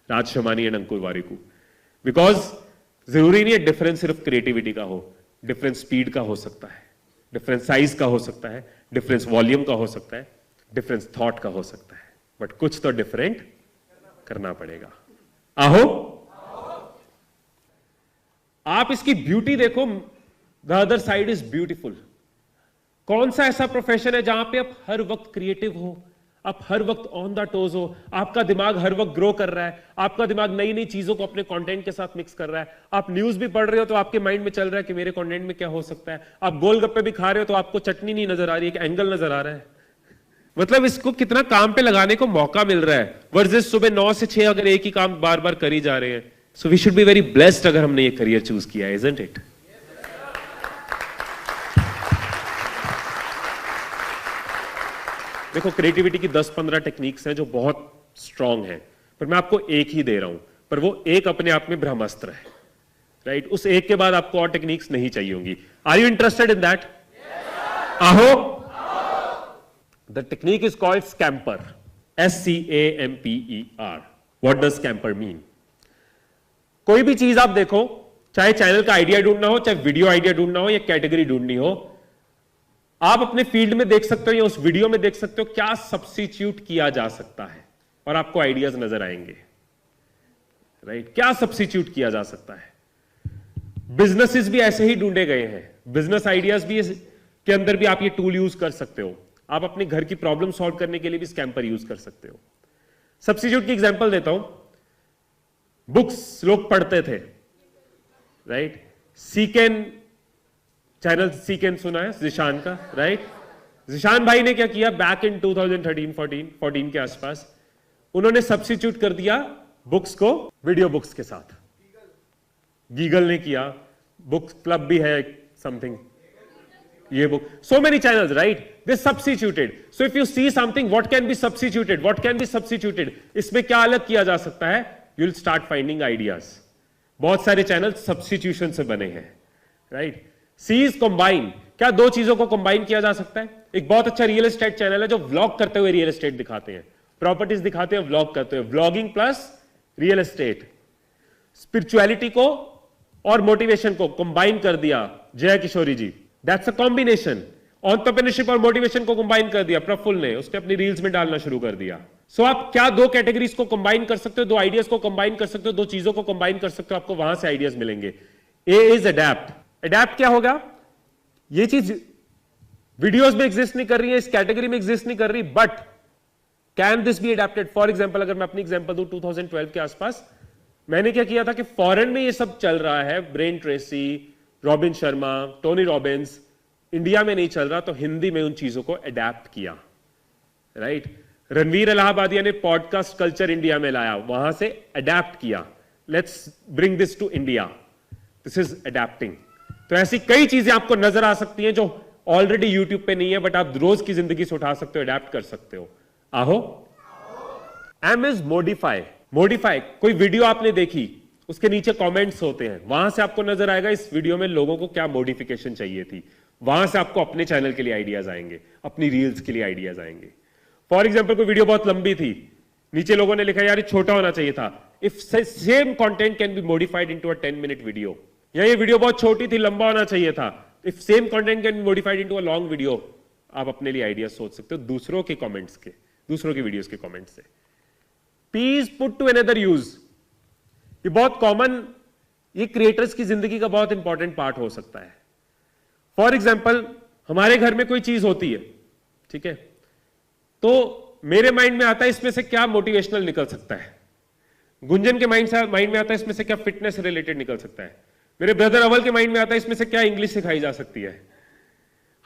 Raj Shamani and Ankur Warikoo. Because जरूरी नहीं है डिफरेंस सिर्फ क्रिएटिविटी का हो, डिफरेंस स्पीड का हो सकता है, डिफरेंस साइज का हो सकता है, डिफरेंस वॉल्यूम का हो सकता है, डिफरेंस थॉट का हो सकता है, बट कुछ तो डिफरेंट करना पड़ेगा। आहो, आप इसकी ब्यूटी देखो, the other side is beautiful. कौन सा ऐसा प्रोफेशन है जहां पे आप हर वक्त क्रिएटिव हो, आप हर वक्त ऑन द टोज हो, आपका दिमाग हर वक्त ग्रो कर रहा है, आपका दिमाग नई नई चीजों को अपने कंटेंट के साथ मिक्स कर रहा है। आप न्यूज भी पढ़ रहे हो तो आपके माइंड में चल रहा है कि मेरे कंटेंट में क्या हो सकता है। आप गोलगप्पे भी खा रहे हो तो आपको चटनी नहीं नजर आ रही, एक एंगल नजर आ रहा है। मतलब इसको कितना काम पे लगाने को मौका मिल रहा है, वर्सेस सुबह 9 से 6 अगर एक ही काम बार बार कर ही जा रहे हैं। So we should be very blessed अगर हमने ये करियर चूज किया है, इजंट इट? देखो, क्रिएटिविटी की 10-15 टेक्निक्स हैं जो बहुत स्ट्रांग हैं, पर मैं आपको एक ही दे रहा हूं, पर वो एक अपने आप में ब्रह्मास्त्र है, राइट? उस एक के बाद आपको और टेक्निक्स नहीं चाहिए होंगी। Are you interested in that? आहो। The technique is called SCAMPER, SCAMPER। What does SCAMPER mean? कोई भी चीज आप देखो, चाहे चैनल का आइडिया ढूंढना हो, चाहे वीडियो आइडिया ढूंढना हो, या कैटेगरी ढूंढनी हो, आप अपने फील्ड में देख सकते हो या उस वीडियो में देख सकते हो क्या सब्स्टिट्यूट किया जा सकता है, और आपको आइडियाज नजर आएंगे, राइट? क्या सब्स्टिट्यूट किया जा सकता है। बिजनेसेस भी ऐसे ही ढूंढे गए हैं, बिजनेस आइडियाज भी के अंदर भी आप ये टूल यूज कर सकते हो। आप अपने घर की प्रॉब्लम सॉल्व करने के लिए भी स्कैम्पर यूज कर सकते हो। सब्स्टिट्यूट की एग्जांपल देता हूं। बुक्स लोग पढ़ते थे, राइट? सीकेन चैनल, सीकेन सुना है जिशान का, राइट? जिशान भाई ने क्या किया बैक इन 2013-14 के आसपास, उन्होंने सब्स्टिट्यूट कर दिया बुक्स को वीडियो बुक्स के साथ। गीगल ने किया, बुक क्लब भी है समथिंग, ये book, so many channels, right? They substituted. So if you see something, what can be substituted? What can be substituted? इसमें क्या अलग किया जा सकता है? You'll start finding ideas. बहुत सारे चैनल सब्स्टिट्यूशन से बने हैं, राइट? C is combine. क्या दो चीजों को कंबाइन किया जा सकता है? एक बहुत अच्छा रियल एस्टेट चैनल है जो व्लॉग करते हुए रियल एस्टेट दिखाते हैं, प्रॉपर्टीज दिखाते हैं, व्लॉग करते हुए, vlogging plus real estate. Spirituality को और मोटिवेशन को कंबाइन कर दिया जय Kishori ji, that's a combination. Entrepreneurship और मोटिवेशन को कंबाइन कर दिया प्रफुल्ल ने, उसने अपनी रील्स में डालना शुरू कर दिया। सो आप क्या दो कैटेगरीज को कंबाइन कर सकते हो, दो आइडियाज को कंबाइन कर सकते हो, दो चीजों को कंबाइन कर सकते हो, आपको वहां से आइडियाज मिलेंगे। ए इज अडैप्ट। अडैप्ट क्या होगा? ये चीज वीडियोस में एग्जिस्ट नहीं कर रही है, इस कैटेगरी में एग्जिस्ट नहीं कर रही, but can this be adapted? For example, अगर मैं अपनी एग्जांपल दूं, 2012 के आसपास मैंने क्या किया था कि फॉरेन में ये सब चल रहा है, brain Tracy, robin Sharma, Tony Robbins, India में नहीं चल रहा, तो हिंदी में उन चीजों को अडैप्ट किया, राइट? रणवीर इलाहाबादिया ने पॉडकास्ट कल्चर इंडिया में लाया, वहां से अडैप्ट किया, let's bring this to India, this is adapting. तो ऐसी कई चीजें आपको नजर आ सकती हैं जो ऑलरेडी यूट्यूब पे नहीं है, बट आप रोज की जिंदगी से उठा सकते हो, अडैप्ट कर सकते हो। आहो। M is modify. मॉडिफाई, कोई वीडियो आपने देखी, उसके नीचे कमेंट्स होते हैं, वहां से आपको नजर आएगा इस वीडियो में लोगों को क्या मॉडिफिकेशन चाहिए थी, वहां से आपको अपने चैनल के लिए आइडियाज आएंगे, अपनी रील्स के लिए आइडियाज आएंगे। फॉर एग्जाम्पल, कोई वीडियो बहुत लंबी थी, नीचे लोगों ने लिखा यार ये छोटा होना चाहिए था। If same content can be modified into a 10-minute video, या ये वीडियो बहुत छोटी थी, लंबा होना चाहिए था, if same content can be modified into a long video, आप अपने लिए आइडिया सोच सकते हो दूसरों के कमेंट्स के, दूसरों के वीडियोस के कमेंट्स से। P is put to another use. ये बहुत कॉमन, ये क्रिएटर्स की जिंदगी का बहुत इंपॉर्टेंट पार्ट हो सकता है। फॉर एग्जाम्पल, हमारे घर में कोई चीज होती है, ठीक है, तो मेरे माइंड में आता है इसमें से क्या मोटिवेशनल निकल सकता है, गुंजन के माइंड में आता है इसमें से क्या फिटनेस रिलेटेड निकल सकता है, मेरे ब्रदर अवल के माइंड में आता है इसमें से क्या इंग्लिश सिखाई जा सकती है।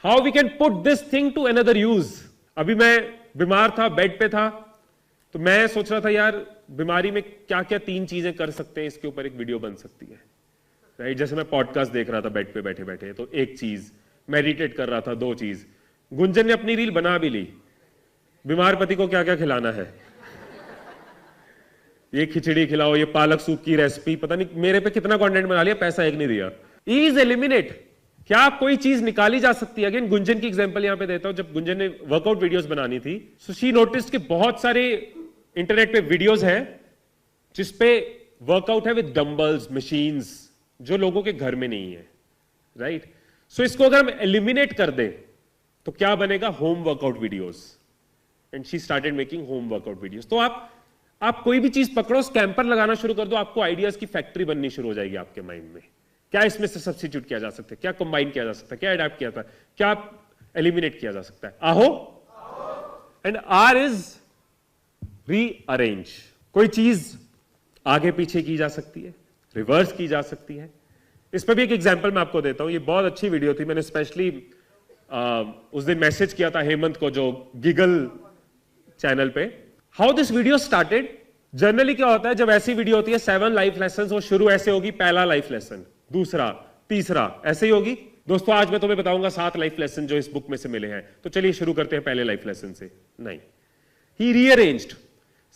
How we can put this thing to another use. अभी मैं बीमार था, बेड पे था, तो मैं सोच रहा था यार बीमारी में क्या क्या 3 चीजें कर सकते हैं, इसके ऊपर एक वीडियो बन सकती है, राइट? जैसे मैं पॉडकास्ट देख रहा था बेड पे बैठे बैठे, तो एक चीज, मेडिटेट कर रहा था 2 चीज। गुंजन ने अपनी रील बना भी ली, बीमार पति को क्या क्या खिलाना है, ये खिचड़ी खिलाओ, ये पालक सूप की रेसिपी, पता नहीं मेरे पे कितना कंटेंट बना लिया, पैसा एक नहीं दिया। Is eliminate. क्या कोई चीज निकाली जा सकती है? अगेन गुंजन की एग्जांपल यहां पे देता हूं। जब गुंजन ने वर्कआउट वीडियोस बनानी थी, सो शी नोटिस्ड कि बहुत सारे इंटरनेट पे वीडियोस हैं जिसपे वर्कआउट है विद डंबल्स, मशीन्स, जो लोगों के घर में नहीं है, राइट? सो इसको अगर हम एलिमिनेट कर दें तो क्या बनेगा? Home workout videos. And she started making home workout videos. तो आप कोई भी चीज पकड़ो, स्कैम्पर लगाना शुरू कर दो, आपको आइडियाज की फैक्ट्री बननी शुरू हो जाएगी आपके माइंड में। क्या इसमें से सब्स्टिट्यूट किया जा सकता है, क्या कंबाइन किया जा सकता है, क्या अडैप्ट किया था, क्या एलिमिनेट किया जा सकता है। आहो। And R is rearrange. कोई चीज आगे पीछे की जा सकती है, रिवर्स की जा सकती है। इस पर भी एक एग्जांपल मैं आपको देता हूं। ये बहुत अच्छी वीडियो थी, मैंने स्पेशली उस दिन मैसेज किया था हेमंत को, जो गिगल चैनल पे। How this video started. Generally क्या होता है जब ऐसी वीडियो होती है 7 लाइफ लेसन, वो शुरू ऐसे होगी, पहला लाइफ लेसन, दूसरा, तीसरा, ऐसे ही होगी। दोस्तों आज मैं तुम्हें बताऊंगा 7 लाइफ लेसन जो इस बुक में से मिले हैं। तो चलिए शुरू करते हैं पहले लाइफ लेसन से। नहीं, ही रीअरेंज्ड,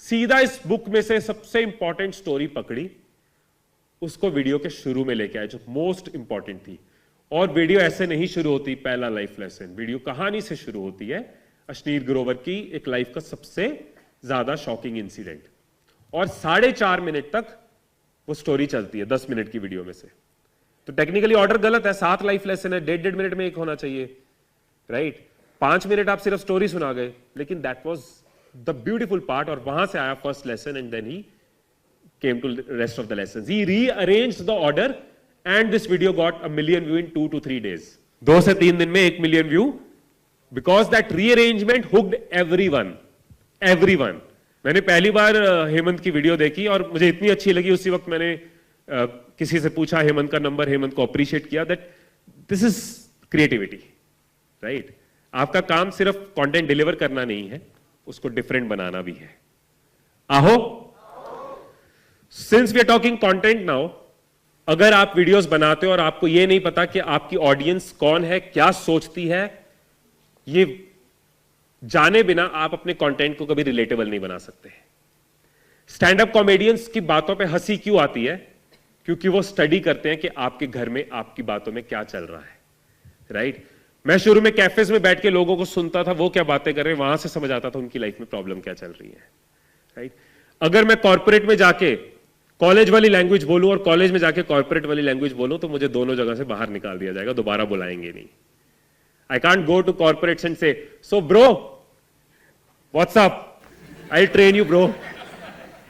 सीधा इस बुक में से सबसे इंपॉर्टेंट स्टोरी पकड़ी, उसको वीडियो के शुरू में लेके आए जो मोस्ट इंपॉर्टेंट थी। और वीडियो ऐसे नहीं शुरू होती पहला लाइफ लेसन, वीडियो कहानी से शुरू होती है, अश्नीर ग्रोवर की एक लाइफ का सबसे ज्यादा शॉकिंग इंसिडेंट। और 4.5 मिनट तक वो स्टोरी चलती है 10 मिनट की वीडियो में से। तो टेक्निकली ऑर्डर गलत है, 7 लाइफ लेसन है, 1.5 मिनट में एक होना चाहिए, राइट। 5 मिनट आप सिर्फ स्टोरी सुना गए, लेकिन that was the beautiful part. और वहां से आया first lesson and then he came to the rest of the lessons. He rearranged the order and this video got 1 million view in 2 to 3 days. 2 से 3 दिन में 1 million view because that rearrangement hooked everyone. Everyone. मैंने पहली बार हेमंत की video देखी और मुझे इतनी अच्छी लगी, उसी वक्त मैंने किसी से पूछा हेमंत का नंबर, हेमंत को अप्रिशिएट किया that this is creativity, right. आपका काम सिर्फ कंटेंट डिलीवर करना नहीं है, उसको डिफरेंट बनाना भी है। आहो, since we are talking content now, अगर आप वीडियोस बनाते हो और आपको यह नहीं पता कि आपकी ऑडियंस कौन है, क्या सोचती है, ये जाने बिना आप अपने कंटेंट को कभी रिलेटेबल नहीं बना सकते। स्टैंड अप कॉमेडियंस की बातों पे हंसी क्यों आती है? क्योंकि वो स्टडी करते हैं कि आपके घर में आपकी बातों में क्या चल रहा है, राइट। मैं शुरू में कैफेज में बैठ के लोगों को सुनता था, वो क्या बातें कर रहे हैं, वहां से समझ आता था उनकी लाइफ में प्रॉब्लम क्या चल रही है, राइट। अगर मैं कॉर्पोरेट में जाके कॉलेज वाली लैंग्वेज बोलूं और कॉलेज में जाके कॉर्पोरेट वाली लैंग्वेज बोलूं तो मुझे दोनों जगह से बाहर निकाल दिया जाएगा, दोबारा बुलाएंगे नहीं। I can't go to corporates and say so bro what's up, I train you bro.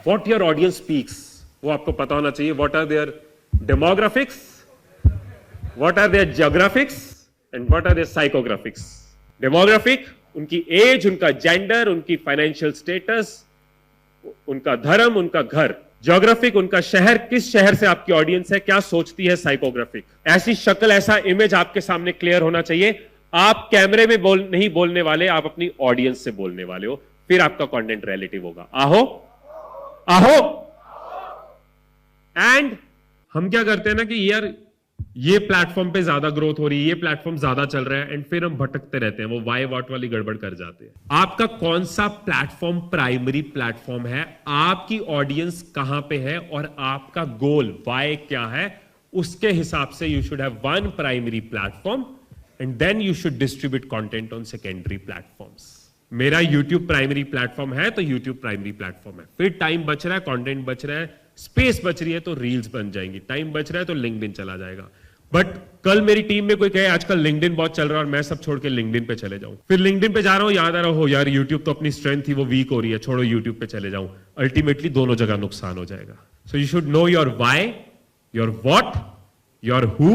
What your audience speaks, वो आपको पता होना चाहिए। What are their demographics, what are their geographics and what are their psychographics. Demographic उनकी age, उनका gender, उनकी financial status, उनका धर्म, उनका घर। ज्योग्राफिक उनका शहर, किस शहर से आपकी ऑडियंस है, क्या सोचती है। साइकोग्राफिक ऐसी शक्ल, ऐसा इमेज आपके सामने क्लियर होना चाहिए। आप कैमरे में नहीं बोलने वाले, आप अपनी ऑडियंस से बोलने वाले हो, फिर आपका कंटेंट रिलेटिव होगा। आहो आहो। एंड हम क्या करते हैं ना कि यार ये प्लेटफॉर्म पे ज्यादा ग्रोथ हो रही है, ये प्लेटफॉर्म ज्यादा चल रहा है, एंड फिर हम भटकते रहते हैं, वो वाई वॉट वाली गड़बड़ कर जाते हैं। आपका कौन सा प्लेटफॉर्म प्राइमरी प्लेटफॉर्म है, आपकी ऑडियंस कहां पे है और आपका गोल वाई क्या है, उसके हिसाब से you should have one primary platform and then you should distribute content on secondary platforms. मेरा YouTube प्राइमरी प्लेटफॉर्म है तो YouTube प्राइमरी प्लेटफॉर्म है, फिर टाइम बच रहा है, कंटेंट बच रहा है, स्पेस बच रही है तो रील्स बन जाएंगी, टाइम बच रहा है तो लिंक्डइन चला जाएगा। बट कल मेरी टीम में कोई कहे आजकल लिंक्डइन बहुत चल रहा है और मैं सब छोड़ के लिंक्डइन पे चले जाऊं, फिर लिंक्डइन पे जा रहा हूं, याद आ रहा हो यार यूट्यूब तो अपनी स्ट्रेंथ थी वो वीक हो रही है, छोड़ो यूट्यूब पे चले जाऊं, अल्टीमेटली दोनों जगह नुकसान हो जाएगा। So you should know your why, your what, your who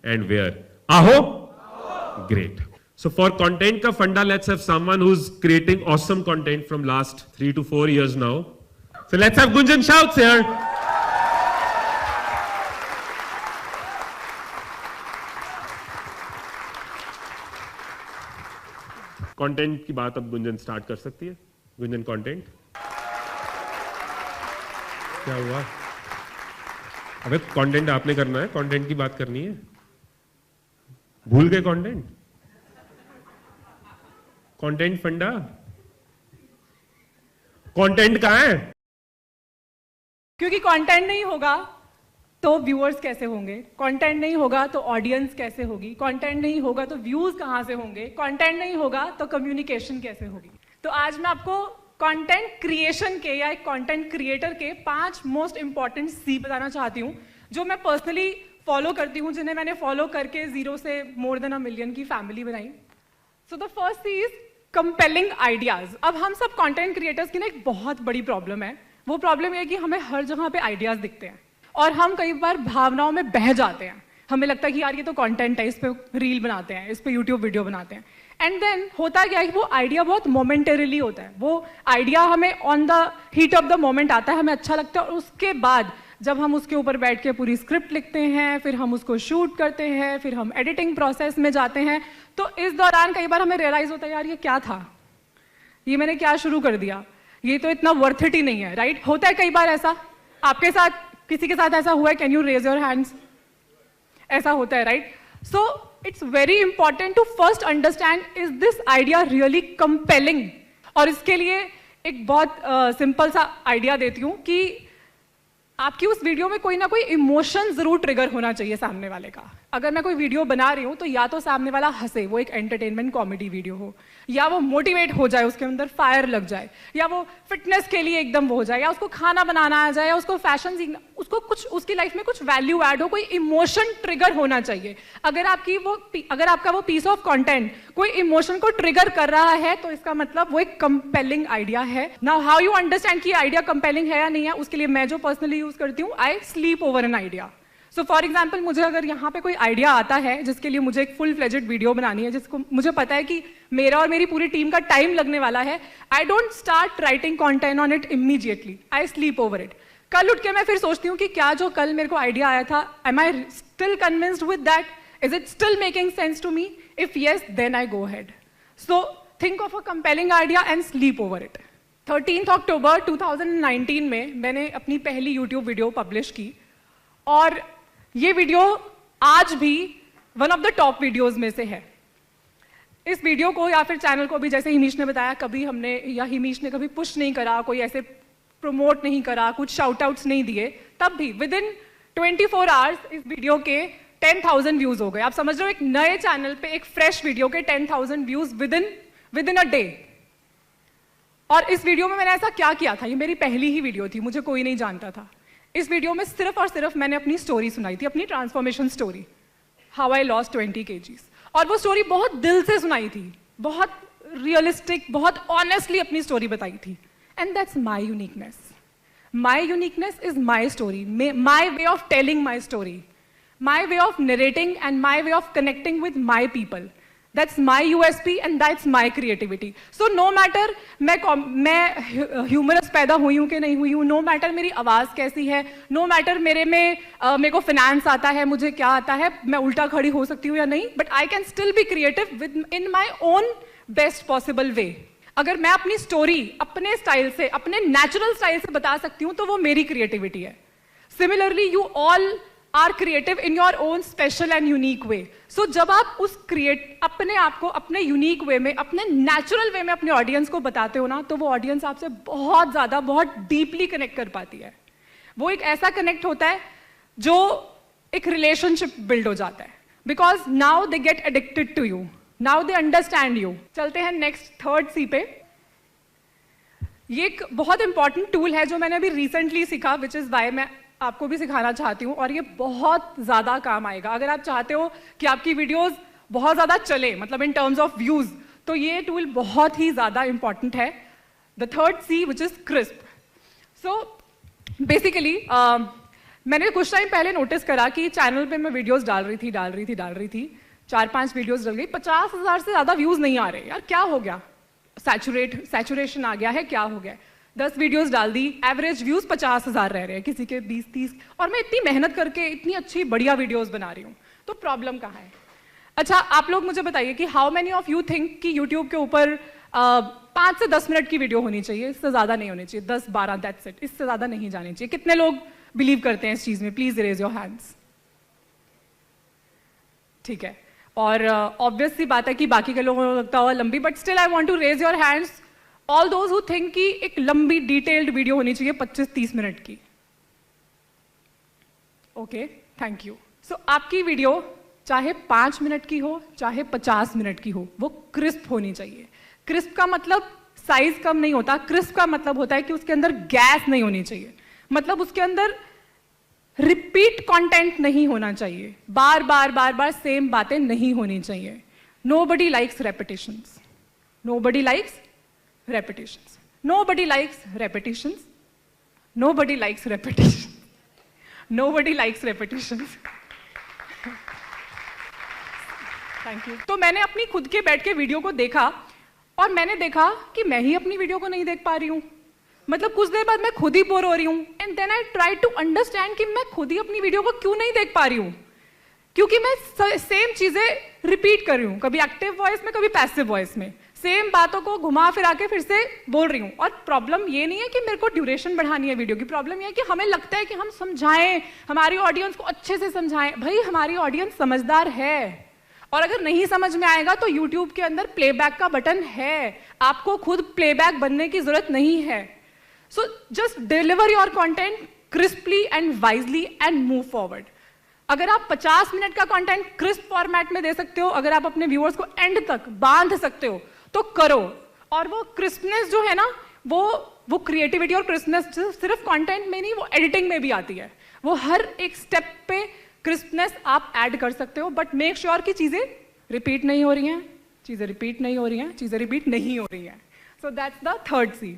and where. आहो, great. So for content ka funda, let's have someone who's creating awesome content from last 3 to 4 years now. So let's have Gunjan shouts here. Content की बात अब Gunjan start कर सकती है। Gunjan content क्या हुआ? अबे कंटेंट आपने करना है, कंटेंट की बात करनी है, भूल गए कंटेंट? कंटेंट फंडा, कंटेंट कहां है? क्योंकि कंटेंट नहीं होगा तो व्यूअर्स कैसे होंगे, कंटेंट नहीं होगा तो ऑडियंस कैसे होगी, कंटेंट नहीं होगा तो व्यूज कहां से होंगे, कंटेंट नहीं होगा तो कम्युनिकेशन कैसे होगी। तो आज मैं आपको कंटेंट क्रिएशन के या एक कंटेंट क्रिएटर के 5 मोस्ट इंपॉर्टेंट सी बताना चाहती हूं, जो मैं पर्सनली फॉलो करती हूं, जिन्हें मैंने फॉलो करके 0 से मोर देन 1 मिलियन की फैमिली बनाई। So the first C is compelling ideas. अब हम सब कंटेंट क्रिएटर्स की ना एक बहुत बड़ी प्रॉब्लम है, वो प्रॉब्लम ये है कि हमें हर जगह पे आइडियाज दिखते हैं और हम कई बार भावनाओं में बह जाते हैं। हमें लगता है कि यार ये तो कंटेंट है, इस पे रील बनाते हैं, इस पे यूट्यूब वीडियो बनाते हैं. एंड देन होता क्या है कि वो आइडिया बहुत मोमेंटरीली होता है. वो आइडिया हमें on the heat of the moment आता है, हमें अच्छा लगता है, और उसके बाद जब हम उसके ऊपर बैठ के पूरी स्क्रिप्ट लिखते हैं, फिर हम उसको शूट करते हैं, फिर हम एडिटिंग प्रोसेस में जाते हैं, तो इस दौरान कई बार हमें रियलाइज होता है यार ये क्या था, ये मैंने क्या शुरू कर दिया, ये तो इतना वर्थ इट ही नहीं है. राइट? होता है कई बार ऐसा. आपके साथ, किसी के साथ ऐसा हुआ है? Can you raise your hands? ऐसा होता है, right? So it's very important to first understand, is this idea really compelling? और इसके लिए एक बहुत सिंपल सा आइडिया देती हूँ कि आपकी उस वीडियो में कोई ना कोई इमोशन जरूर ट्रिगर होना चाहिए सामने वाले का. अगर मैं कोई वीडियो बना रही हूँ तो या तो सामने वाला हंसे, वो एक एंटरटेनमेंट कॉमेडी वीडियो हो, या वो मोटिवेट हो जाए, उसके अंदर फायर लग जाए, या वो फिटनेस के लिए एकदम वो हो जाए, या उसको खाना बनाना आ जाए, या उसको फैशन सीखना, उसको कुछ उसकी लाइफ में कुछ वैल्यू ऐड हो, कोई इमोशन ट्रिगर होना चाहिए. अगर आपका वो पीस ऑफ कंटेंट कोई इमोशन को ट्रिगर कर रहा है तो इसका मतलब वो एक कंपेलिंग आइडिया है. नाउ हाउ यू अंडरस्टैंड कि आइडिया कंपेलिंग है या नहीं है, उसके लिए मैं जो पर्सनली यूज करती हूँ, I sleep over an idea. So for example, मुझे अगर यहाँ पे कोई आइडिया आता है जिसके लिए मुझे एक फुल फ्लेजेड वीडियो बनानी है, जिसको मुझे पता है कि मेरा और मेरी पूरी टीम का टाइम लगने वाला है, I don't start writing content on it immediately, I sleep over it. कल उठ के मैं फिर सोचती हूँ कि क्या जो कल मेरे को आइडिया आया था, am I still convinced with that, is it still making sense to me? If yes, then I go ahead. So think of a compelling idea and sleep over it. 13 अक्टूबर 2019 में मैंने अपनी पहली यूट्यूब वीडियो पब्लिश की, और ये video आज भी one of the top videos में से है. इस वीडियो को या फिर चैनल को भी, जैसे हिमीश ने बताया, कभी हमने या हिमीश ने कभी पुश नहीं करा, कोई ऐसे प्रमोट नहीं करा, कुछ शाउट आउट्स नहीं दिए, तब भी विद इन 24 आवर्स इस वीडियो के 10,000 व्यूज हो गए. आप समझ रहे हो, एक नए चैनल पे एक फ्रेश वीडियो के 10,000 views with in a day. और इस वीडियो में मैंने ऐसा क्या किया था? ये मेरी पहली ही वीडियो थी, मुझे कोई नहीं जानता था. इस वीडियो में सिर्फ और सिर्फ मैंने अपनी स्टोरी सुनाई थी, अपनी transformation story, how I lost 20 kgs. और वो स्टोरी बहुत दिल से सुनाई थी, बहुत रियलिस्टिक, बहुत ऑनेस्टली अपनी स्टोरी बताई थी. And that's my uniqueness. My uniqueness is my story, my way of telling my story, my way of narrating and my way of connecting with my people. That's my USP and that's my creativity. So no matter मैं humerus पैदा हुई हूँ कि नहीं हुई हूँ, no matter मेरी आवाज़ कैसी है, no matter मेरे को फिनेंस आता है, मुझे क्या आता है, मैं उल्टा खड़ी हो सकती हूँ या नहीं, but I can still be creative in my own best possible way. अगर मैं अपनी स्टोरी अपने स्टाइल से, अपने नेचुरल स्टाइल से बता सकती हूँ तो वो मेरी क्रिएटिविटी है. Similarly, you all are creative in your own special and unique way. So जब आप उस अपने आप को अपने यूनिक वे में, अपने नेचुरल वे में अपने ऑडियंस को बताते हो ना, तो वो ऑडियंस आपसे बहुत ज़्यादा, बहुत डीपली कनेक्ट कर पाती है. वो एक ऐसा कनेक्ट होता है जो एक रिलेशनशिप बिल्ड हो जाता है, because now they get addicted to you, now they understand you. चलते हैं नेक्स्ट थर्ड सी पे. ये एक बहुत इंपॉर्टेंट टूल है जो मैंने अभी रिसेंटली सीखा, विच इज़ वाई मैं आपको भी सिखाना चाहती हूँ, और ये बहुत ज़्यादा काम आएगा. अगर आप चाहते हो कि आपकी वीडियोस बहुत ज़्यादा चले, मतलब इन टर्म्स ऑफ व्यूज़, तो ये टूल बहुत ही ज़्यादा इंपॉर्टेंट है. The third C which is crisp. So basically मैंने कुछ टाइम पहले नोटिस करा कि चैनल पे मैं वीडियोस डाल रही थी, 4-5 वीडियोस डल गई, 50,000 से ज़्यादा व्यूज़ नहीं आ रहे. यार क्या हो गया? सैचुरेशन आ गया है, क्या हो गया? 10 वीडियोस डाल दी, एवरेज व्यूज 50,000 रह रहे हैं, किसी के 20-30, और मैं इतनी मेहनत करके इतनी अच्छी बढ़िया वीडियोस बना रही हूँ, तो प्रॉब्लम कहाँ है? अच्छा, आप लोग मुझे बताइए कि how many of you think कि यूट्यूब के ऊपर 5 से 10 मिनट की वीडियो होनी चाहिए, इससे ज़्यादा नहीं होनी चाहिए, 10-12 दैट्स इट, इससे ज़्यादा नहीं जानी चाहिए. कितने लोग बिलीव करते हैं इस चीज़ में? Please raise your hands. ठीक है, और ऑब्वियस सी बात है कि बाकी के लोगों को लगता होगा लंबी, but still I want to raise your hands all those who think कि एक लंबी डिटेल्ड वीडियो होनी चाहिए 25-30 मिनट की. Okay, thank you. सो आपकी वीडियो चाहे 5 मिनट की हो, चाहे 50 मिनट की हो, वो क्रिस्प होनी चाहिए. क्रिस्प का मतलब साइज कम नहीं होता, क्रिस्प का मतलब होता है कि उसके अंदर गैस नहीं होनी चाहिए, मतलब उसके अंदर रिपीट कंटेंट नहीं होना चाहिए, बार बार सेम बातें नहीं होनी चाहिए. Nobody likes repetitions, nobody likes repetitions, nobody likes repetitions, nobody likes repetitions, nobody likes repetitions. Thank you. तो मैंने अपनी खुद के बैठ के वीडियो को देखा और मैंने देखा कि मैं ही अपनी वीडियो को नहीं देख पा रही हूँ। मतलब कुछ देर बाद मैं खुद ही बोर हो रही हूँ and then I try to understand कि मैं खुद ही अपनी वीडियो को क्यों नहीं देख पा रही हूँ, क्योंकि मैं सेम चीजें रिपीट कर रही हूँ, कभी एक्टिव वॉइस में कभी पैसिव वॉइस में, सेम बातों को घुमा फिरा के फिर से बोल रही हूँ। और प्रॉब्लम ये नहीं है कि मेरे को ड्यूरेशन बढ़ानी है वीडियो की, प्रॉब्लम ये है कि हमें लगता है कि हम समझाएं, हमारी ऑडियंस को अच्छे से समझाएं। भाई हमारी ऑडियंस समझदार है, और अगर नहीं समझ में आएगा तो यूट्यूब के अंदर प्लेबैक का बटन है, आपको खुद प्लेबैक बनने की जरूरत नहीं है। So just deliver your content crisply and wisely and move forward. अगर आप 50 मिनट का कंटेंट क्रिस्प फॉर्मेट में दे सकते हो, अगर आप अपने व्यूअर्स को एंड तक बांध सकते हो तो करो। और वो क्रिस्पनेस जो है ना, वो क्रिएटिविटी और क्रिस्पनेस सिर्फ कंटेंट में नहीं, वो एडिटिंग में भी आती है। वो हर एक स्टेप पे क्रिस्पनेस आप ऐड कर सकते हो, बट मेक श्योर कि चीजें रिपीट नहीं हो रही हैं, चीजें रिपीट नहीं हो रही हैं, चीजें रिपीट नहीं हो रही हैं। So that's the third C.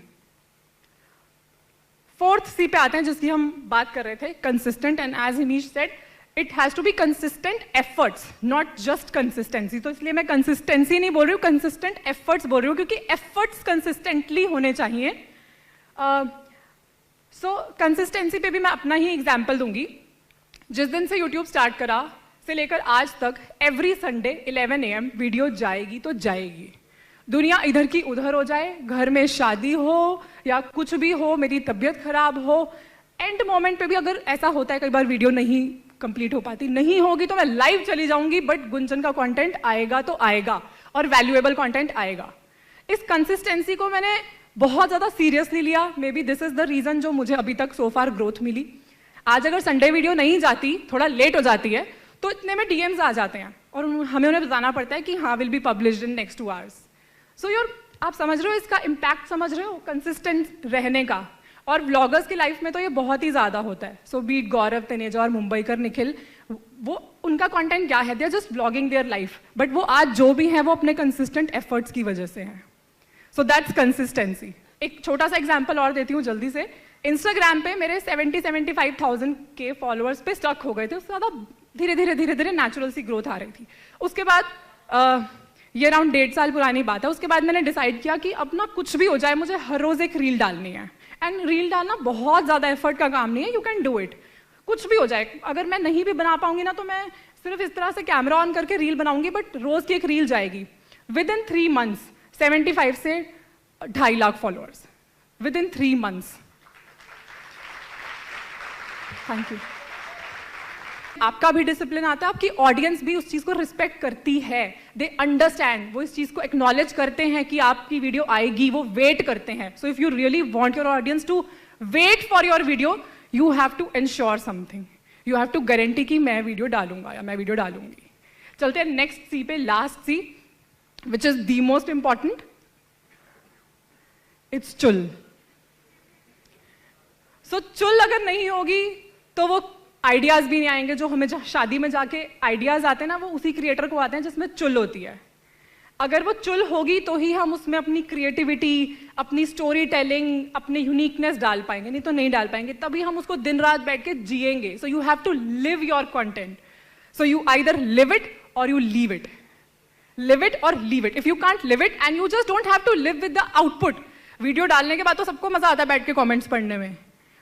Fourth C पे आते हैं जिसकी हम बात कर रहे थे, consistent. And as Himeesh said, it has to be consistent efforts, not just consistency. तो इसलिए मैं कंसिस्टेंसी नहीं बोल रही हूँ, कंसिस्टेंट एफर्ट्स बोल रही हूँ, क्योंकि एफर्ट्स कंसिस्टेंटली होने चाहिए। सो कंसिस्टेंसी पे भी मैं अपना ही एग्जाम्पल दूंगी। जिस दिन से यूट्यूब स्टार्ट करा से लेकर आज तक एवरी संडे 11 AM वीडियो जाएगी तो जाएगी। दुनिया इधर की उधर हो जाए, घर में शादी हो या कुछ भी हो, मेरी तबीयत खराब हो, एंड मोमेंट पे भी अगर ऐसा होता है, कई बार वीडियो नहीं कंप्लीट हो पाती, नहीं होगी तो मैं लाइव चली जाऊंगी, बट गुंजन का कंटेंट आएगा तो आएगा और वैल्यूएबल कंटेंट आएगा। इस कंसिस्टेंसी को मैंने बहुत ज्यादा सीरियसली लिया। Maybe this is the reason जो मुझे अभी तक सो फार ग्रोथ मिली। आज अगर संडे वीडियो नहीं जाती, थोड़ा लेट हो जाती है, तो इतने में डीएम्स आ जाते हैं और हमें उन्हें बताना पड़ता है कि हाँ will be published in next 2 hours. सो आप समझ रहे हो इसका इम्पैक्ट, समझ रहे हो कंसिस्टेंट रहने का। और व्लॉगर्स की लाइफ में तो ये बहुत ही ज्यादा होता है। सो बीट गौरव, तनेजा और मुंबईकर, निखिल, वो उनका कंटेंट क्या है, they are just vlogging their life, but वो आज जो भी है वो अपने कंसिस्टेंट एफर्ट्स की वजह से है। So that's consistency. एक छोटा सा एग्जाम्पल और देती हूँ जल्दी से। इंस्टाग्राम पे मेरे 70-75,000 के फॉलोअर्स पे स्टक हो गए थे, उससे ज़्यादा धीरे धीरे नेचुरल सी ग्रोथ आ रही थी। उसके बाद ये अराउंड 1.5 साल पुरानी बात है। उसके बाद मैंने डिसाइड किया कि अब ना कुछ भी हो जाए, मुझे हर रोज एक रील डालनी है। एंड रील डालना बहुत ज़्यादा एफर्ट का काम नहीं है, यू कैन डू इट। कुछ भी हो जाए, अगर मैं नहीं भी बना पाऊंगी ना तो मैं सिर्फ इस तरह से कैमरा ऑन करके रील बनाऊंगी, बट रोज की एक रील जाएगी। विद इन 3 मंथ्स 75 से 2.5 lakh followers, with in 3 months. Thank you. आपका भी डिसिप्लिन आता है, आपकी ऑडियंस भी उस चीज को रिस्पेक्ट करती है, दे अंडरस्टैंड, वो इस चीज को एक्नॉलेज करते हैं कि आपकी वीडियो आएगी, वो वेट करते हैं। So if you really want your audience to wait for your video, you have to ensure something, you have to guarantee कि मैं वीडियो डालूंगा या मैं वीडियो डालूंगी। चलते हैं नेक्स्ट सी पे, last C, which is the most important, it's चुल। सो चुल अगर नहीं होगी तो वो आइडियाज भी नहीं आएंगे। जो हमें शादी में जाके आइडियाज आते हैं ना, वो उसी क्रिएटर को आते हैं जिसमें चुल होती है। अगर वो चुल होगी तो ही हम उसमें अपनी क्रिएटिविटी, अपनी स्टोरी टेलिंग, अपनी यूनिकनेस डाल पाएंगे, नहीं तो नहीं डाल पाएंगे। तभी हम उसको दिन रात बैठ के जिएंगे। So you have to live your content. So you either live it और you leave it, live it और leave it. If you can't live it and you just don't have to live with the output. Video डालने के बाद तो सबको मजा आता है बैठ के कॉमेंट्स पढ़ने में,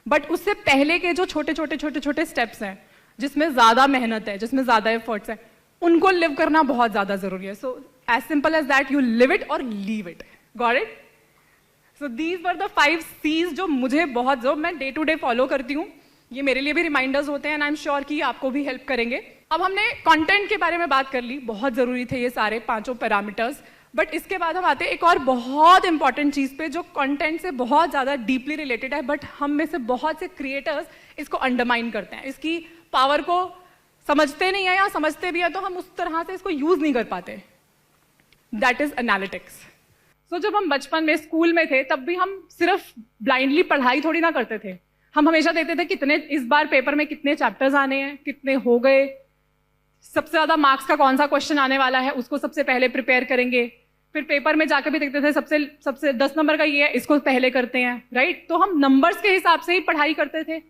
बट उससे पहले के जो छोटे छोटे स्टेप्स हैं, जिसमें ज्यादा मेहनत है, जिसमें ज्यादा एफर्ट्स है, उनको लिव करना बहुत ज्यादा जरूरी है। So as simple as that, you live it और leave it. Got it? So these were the 5 C's जो मुझे बहुत, जो मैं डे टू डे फॉलो करती हूँ। ये मेरे लिए भी रिमाइंडर्स होते हैं एंड आई एम श्योर कि आपको भी हेल्प करेंगे। अब हमने कंटेंट के बारे में बात कर ली, बहुत जरूरी थे ये सारे 5 पैरामीटर्स। बट इसके बाद हम आते हैं एक और बहुत इंपॉर्टेंट चीज पे, जो कंटेंट से बहुत ज्यादा डीपली रिलेटेड है, बट हम में से बहुत से क्रिएटर्स इसको अंडरमाइन करते हैं, इसकी पावर को समझते नहीं है, या समझते भी है तो हम उस तरह से इसको यूज नहीं कर पाते। That is analytics. सो जब हम बचपन में स्कूल में थे, तब भी हम सिर्फ ब्लाइंडली पढ़ाई थोड़ी ना करते थे। हम हमेशा देखते थे कितने इस बार पेपर में कितने चैप्टर्स आने हैं, कितने हो गए, सबसे ज्यादा मार्क्स का कौन सा क्वेश्चन आने वाला है, उसको सबसे पहले प्रिपेयर करेंगे। फिर पेपर में जाकर भी देखते थे सबसे 10 नंबर का ये है, इसको पहले करते हैं, राइट? तो हम नंबर्स के हिसाब से ही पढ़ाई करते थे।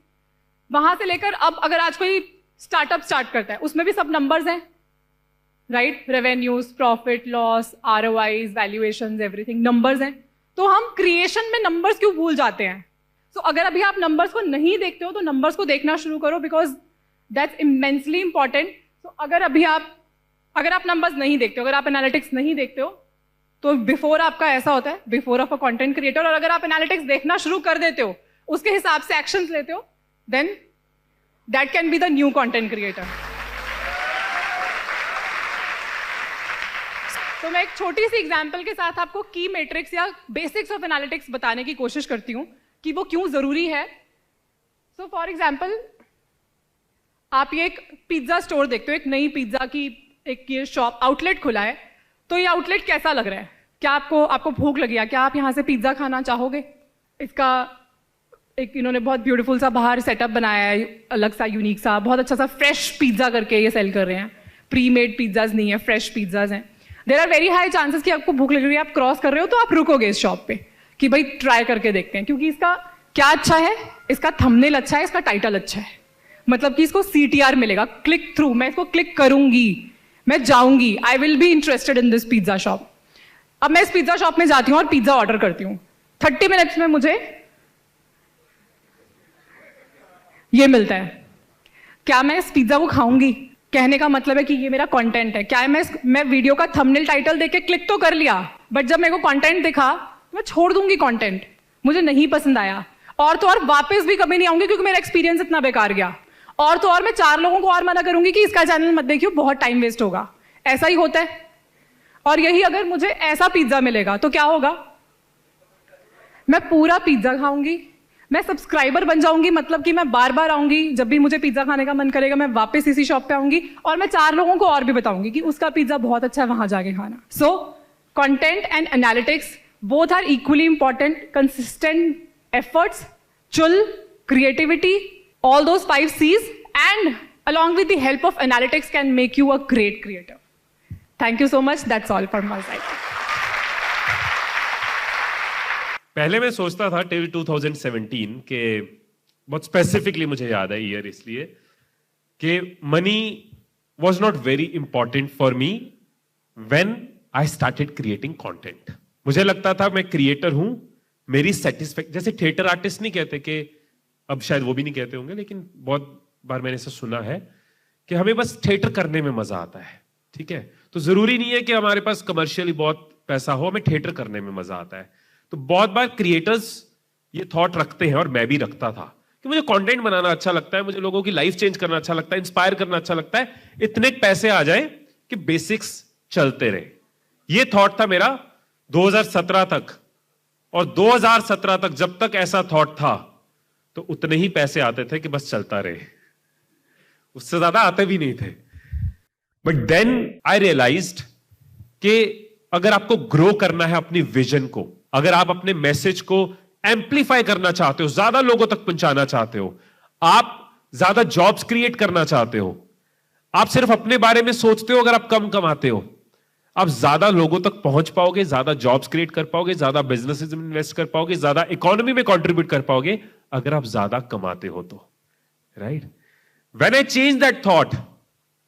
वहां से लेकर अब अगर आज कोई स्टार्टअप स्टार्ट करता है, उसमें भी सब नंबर्स हैं, right? Revenues, profit loss, ROIs, valuations, everything numbers हैं. तो हम क्रिएशन में नंबर्स क्यों भूल जाते हैं? सो अगर अभी आप नंबर्स को नहीं देखते हो तो नंबर्स को देखना शुरू करो, बिकॉज दैट्स इमेंसली इंपॉर्टेंट. तो अगर आप नंबर्स नहीं देखते हो, अगर आप एनालिटिक्स नहीं देखते हो, तो बिफोर आपका ऐसा होता है, before of a content creator. और अगर आप एनालिटिक्स देखना शुरू कर देते हो, उसके हिसाब से एक्शंस लेते हो, then that can be the new content creator. तो मैं एक छोटी सी एग्जांपल के साथ आपको की मैट्रिक्स या बेसिक्स ऑफ एनालिटिक्स बताने की कोशिश करती हूं कि वो क्यों जरूरी है. सो फॉर एग्जांपल, आप ये एक पिज्जा स्टोर देखते हो, एक नई पिज्जा की एक ये शॉप आउटलेट खुला है. तो ये आउटलेट कैसा लग रहा है? क्या आपको भूख लगी है? क्या आप यहाँ से पिज्जा खाना चाहोगे? इसका एक इन्होंने बहुत ब्यूटीफुल सा बाहर सेटअप बनाया है, अलग सा, यूनिक सा, बहुत अच्छा सा फ्रेश पिज्जा करके ये सेल कर रहे हैं. प्री मेड पिज्जाज नहीं है, फ्रेश पिज्जाज हैं. There are very high chances कि आपको भूख लग रही है, आप क्रॉस कर रहे हो तो आप रुकोगे इस शॉप पे कि भाई ट्राई करके देखते हैं, क्योंकि इसका क्या अच्छा है, इसका थंबनेल अच्छा है, इसका टाइटल अच्छा है, मतलब कि इसको CTR मिलेगा, क्लिक थ्रू. मैं इसको क्लिक करूंगी, मैं जाऊंगी, I will be interested in this pizza shop. अब मैं इस पिज्जा शॉप में जाती हूँ और पिज्जा ऑर्डर करती हूँ. 30 मिनट्स में मुझे ये मिलता है. क्या मैं इस पिज्जा को खाऊंगी? कहने का मतलब है कि ये मेरा कंटेंट है. क्या मैं वीडियो का थंबनेल टाइटल देख के क्लिक तो कर लिया, बट जब मेरे को कंटेंट दिखा तो मैं छोड़ दूंगी कंटेंट. मुझे नहीं पसंद आया, और तो और वापस भी कभी नहीं आऊंगी, क्योंकि मेरा एक्सपीरियंस इतना बेकार गया. और तो और मैं 4 लोगों को और मना करूंगी कि इसका चैनल मत देखियो, बहुत टाइम वेस्ट होगा. ऐसा ही होता है. और यही अगर मुझे ऐसा पिज्जा मिलेगा तो क्या होगा? मैं पूरा पिज्जा खाऊंगी, मैं सब्सक्राइबर बन जाऊंगी, मतलब कि मैं बार बार आऊंगी, जब भी मुझे पिज्जा खाने का मन करेगा मैं वापस इसी शॉप पे आऊंगी, और मैं 4 लोगों को और भी बताऊंगी कि उसका पिज्जा बहुत अच्छा है, वहां जाके खाना. So content and analytics both are equally important. Consistent efforts, चुल, creativity, all those 5 C's, and along with the help of analytics can make you a great creator. Thank you so much. That's all from my side. पहले मैं सोचता था till 2017 के, बहुत specifically मुझे याद है ईयर इसलिए, कि money was not very important for me when I started creating content. मुझे लगता था मैं क्रिएटर हूं, मेरी सेटिस्फैक्शन, जैसे थिएटर आर्टिस्ट नहीं कहते कि, अब शायद वो भी नहीं कहते होंगे, लेकिन बहुत बार मैंने ऐसा सुना है कि हमें बस थिएटर करने में मजा आता है. ठीक है, तो जरूरी नहीं है कि हमारे पास कमर्शियली बहुत पैसा हो, हमें थिएटर करने में मजा आता है. तो बहुत बार क्रिएटर्स ये थॉट रखते हैं, और मैं भी रखता था, कि मुझे कंटेंट बनाना अच्छा लगता है, मुझे लोगों की लाइफ चेंज करना अच्छा लगता है, इंस्पायर करना अच्छा लगता है, इतने पैसे आ जाए कि बेसिक्स चलते रहे. ये थॉट था मेरा 2017 तक. और 2017 तक जब तक ऐसा थॉट था तो उतने ही पैसे आते थे कि बस चलता रहे, उससे ज्यादा आते भी नहीं थे. बट देन आई रियलाइज्ड कि अगर आपको ग्रो करना है अपनी विजन को, अगर आप अपने मैसेज को एम्पलीफाई करना चाहते हो, ज्यादा लोगों तक पहुंचाना चाहते हो, आप ज्यादा जॉब्स क्रिएट करना चाहते हो, आप सिर्फ अपने बारे में सोचते हो, अगर आप कम कमाते हो, आप ज्यादा लोगों तक पहुंच पाओगे, ज्यादा जॉब्स क्रिएट कर पाओगे, ज्यादा बिजनेसेस में इन्वेस्ट कर पाओगे, ज्यादा इकोनॉमी में कंट्रीब्यूट कर पाओगे, अगर आप ज्यादा कमाते हो तो. Right? When I change that thought,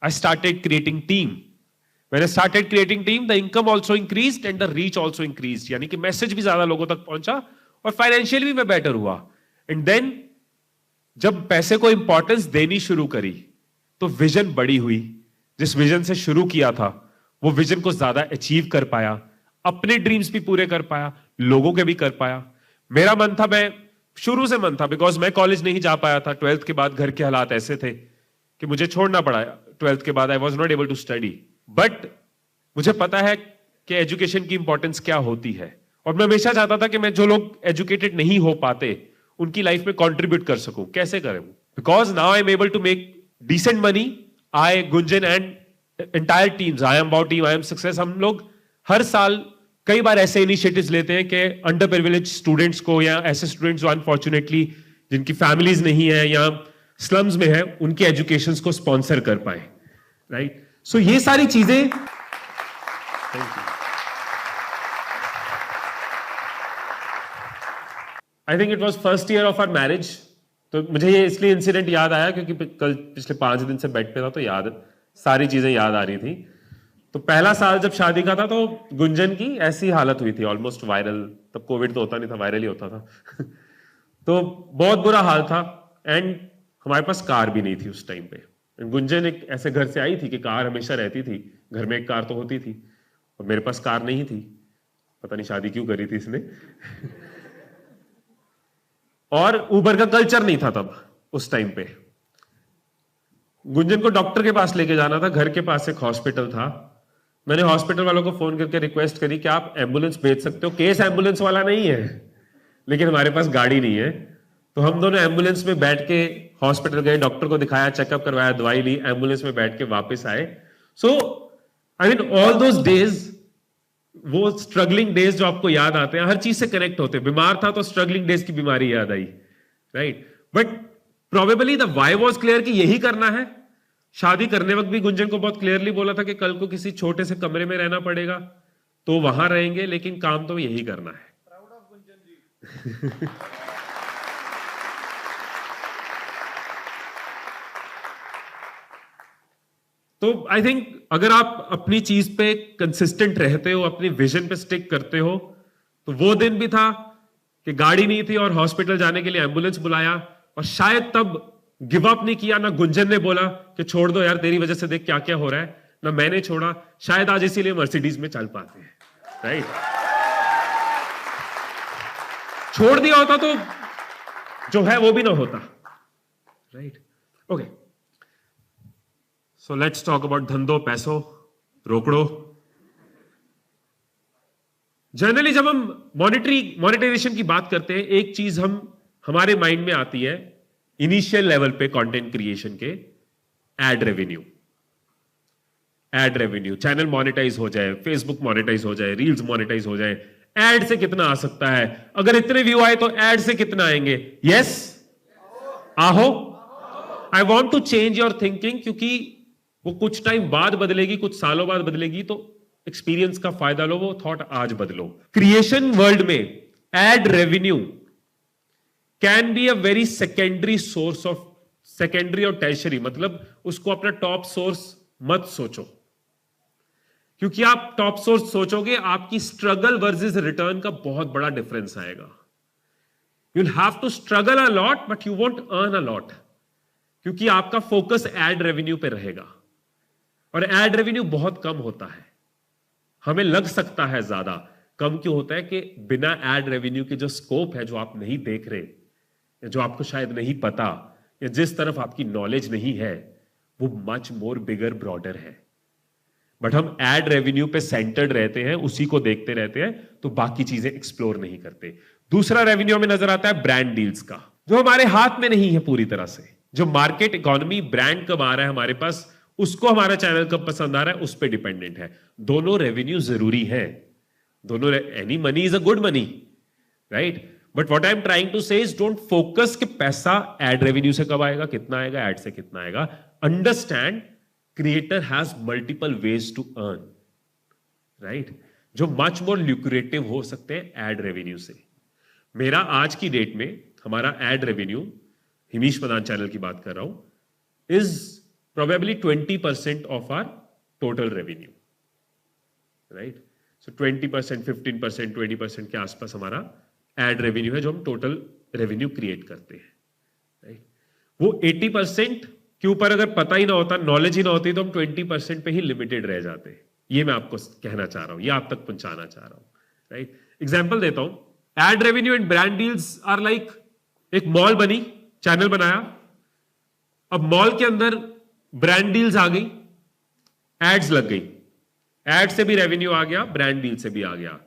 I started creating team. When I started creating team, the income also increased and the reach also increased. यानी कि मैसेज भी ज्यादा लोगों तक पहुंचा और फाइनेंशियली भी मैं बेटर हुआ. एंड देन जब पैसे को इंपॉर्टेंस देनी शुरू करी तो विजन बड़ी हुई. जिस विजन से शुरू किया था वो विजन को ज्यादा अचीव कर पाया, अपने ड्रीम्स भी पूरे कर पाया, लोगों के भी कर पाया. मेरा मन था, मैं शुरू से मन था, बिकॉज मैं कॉलेज नहीं जा पाया था. 12th के बाद घर के हालात ऐसे थे कि मुझे छोड़ना पड़ा. 12th के बाद I was not able to study. But मुझे पता है कि एजुकेशन की इंपॉर्टेंस क्या होती है, और मैं हमेशा चाहता था कि मैं जो लोग एजुकेटेड नहीं हो पाते उनकी लाइफ में कंट्रीब्यूट कर सकूं. कैसे करें? Because now I am able to make decent money. I, Gunjan and entire teams, I am about team, I am success, हम लोग हर साल कई बार ऐसे इनिशिएटिव्स लेते हैं कि अंडर प्रिविलेज स्टूडेंट्स को, या ऐसे स्टूडेंट्स जो अनफॉर्चुनेटली जिनकी फैमिलीज नहीं है या स्लम्स में है, उनके एजुकेशन को स्पॉन्सर कर पाए. राइट? सो ये सारी चीजें, I think it was first year of our marriage. तो मुझे ये इसलिए इंसिडेंट याद आया क्योंकि कल पिछले 5 दिन से बेड पे था, तो याद सारी चीजें याद आ रही थी. तो पहला साल जब शादी का था तो गुंजन की ऐसी हालत हुई थी, ऑलमोस्ट वायरल, तब कोविड तो होता नहीं था, वायरल ही होता था तो बहुत बुरा हाल था। एंड हमारे पास कार भी नहीं थी उस टाइम पे। गुंजन एक ऐसे घर से आई थी कि कार हमेशा रहती थी, घर में एक कार तो होती थी, और मेरे पास कार नहीं थी। पता नहीं शादी क्यों करी थी इसने और उबर का कल्चर नहीं था तब उस टाइम पे। गुंजन को डॉक्टर के पास लेके जाना था, घर के पास एक हॉस्पिटल था। मैंने हॉस्पिटल वालों को फोन करके रिक्वेस्ट करी कि आप एम्बुलेंस भेज सकते हो, केस एम्बुलेंस वाला नहीं है लेकिन हमारे पास गाड़ी नहीं है। तो हम दोनों एम्बुलेंस में बैठ के हॉस्पिटल गए, डॉक्टर को दिखाया, चेकअप करवाया, दवाई ली, एम्बुलेंस में बैठ के वापस आए। So I mean all those days, वो स्ट्रगलिंग डेज जो आपको याद आते हैं, हर चीज से कनेक्ट होते हैं। बीमार था तो स्ट्रगलिंग डेज की बीमारी याद आई, right? But probably the why was clear कि यही करना है। शादी करने वक्त भी गुंजन को बहुत क्लियरली बोला था कि कल को किसी छोटे से कमरे में रहना पड़ेगा तो वहां रहेंगे, लेकिन काम तो यही करना है। प्राउड ऑफ गुंजन जी तो आई थिंक अगर आप अपनी चीज पे कंसिस्टेंट रहते हो, अपनी विजन पे स्टिक करते हो, तो वो दिन भी था कि गाड़ी नहीं थी और हॉस्पिटल जाने के लिए एम्बुलेंस बुलाया, और शायद तब गिव अप नहीं किया। ना गुंजन ने बोला कि छोड़ दो यार, तेरी वजह से देख क्या क्या हो रहा है, ना मैंने छोड़ा। शायद आज इसीलिए मर्सिडीज में चल पाते हैं, राइट? छोड़ दिया होता तो जो है वो भी ना होता, right? Okay, so let's talk about धंधो, पैसों, रोकड़ो। जनरली जब हम मॉनिटराइजेशन की बात करते हैं, एक चीज हमारे माइंड में आती है इनिशियल लेवल पे कंटेंट क्रिएशन के, ad revenue. Ad revenue, channel monetise हो जाए, फेसबुक मोनेटाइज हो जाए, रील्स मोनेटाइज हो जाए, एड से कितना आ सकता है? अगर इतने व्यू आए तो एड से कितना आएंगे? यस, आहो। I want to change your thinking, क्योंकि वो कुछ टाइम बाद बदलेगी, कुछ सालों बाद बदलेगी, तो एक्सपीरियंस का फायदा लो, वो थॉट आज बदलो। क्रिएशन वर्ल्ड में ad revenue can be a very secondary source of, secondary और टर्शियरी, मतलब उसको अपना टॉप सोर्स मत सोचो, क्योंकि आप टॉप सोर्स सोचोगे आपकी स्ट्रगल वर्सेस रिटर्न का बहुत बड़ा डिफरेंस आएगा। You will have to struggle a lot but you won't earn a lot, क्योंकि आपका फोकस एड रेवेन्यू पे रहेगा, और एड रेवेन्यू बहुत कम होता है। हमें लग सकता है ज्यादा, कम क्यों होता है कि बिना एड रेवेन्यू के जो स्कोप है, जो आप नहीं देख रहे, या जो आपको शायद नहीं पता, या जिस तरफ आपकी नॉलेज नहीं है, वो मच मोर बिगर ब्रॉडर है। बट हम एड रेवेन्यू पे सेंटर्ड रहते हैं, उसी को देखते रहते हैं, तो बाकी चीजें एक्सप्लोर नहीं करते। दूसरा रेवेन्यू हमें नजर आता है ब्रांड डील्स का, जो हमारे हाथ में नहीं है पूरी तरह से। जो मार्केट इकोनॉमी, ब्रांड कब आ रहा है हमारे पास, उसको हमारा चैनल कब पसंद आ रहा है, उस पर डिपेंडेंट है। दोनों रेवेन्यू जरूरी है, दोनों। Any money is a good money, right? But what I am trying to say is don't focus कि पैसा एड रेवेन्यू से कब आएगा, कितना आएगा, एड से कितना आएगा। Understand creator has multiple ways to earn, right? जो मच मोर ल्यूक्रेटिव हो सकते हैं एड रेवेन्यू से। मेरा आज की डेट में हमारा ad revenue, Himeesh Madan channel की बात कर रहा हूं, is probably 20% of our total revenue, right? So 20%, 15%, 20% के आसपास हमारा एड रेवेन्यू है, जो हम टोटल रेवेन्यू क्रिएट करते हैं, राइट? वो 80% के ऊपर अगर पता ही ना होता, नॉलेज ही ना होती, तो हम 20% पे ही लिमिटेड रह जाते। ये मैं आपको कहना चाह रहा हूं, ये आप तक पहुंचाना चाह रहा हूं, राइट? एग्जाम्पल देता हूं, ad revenue and brand deals are like, एक मॉल बनी, चैनल बनाया, अब मॉल के अंदर ब्रांड डील्स आ गई, एड्स लग गई, एड से भी रेवेन्यू आ गया, ब्रांड डील से भी आ गया।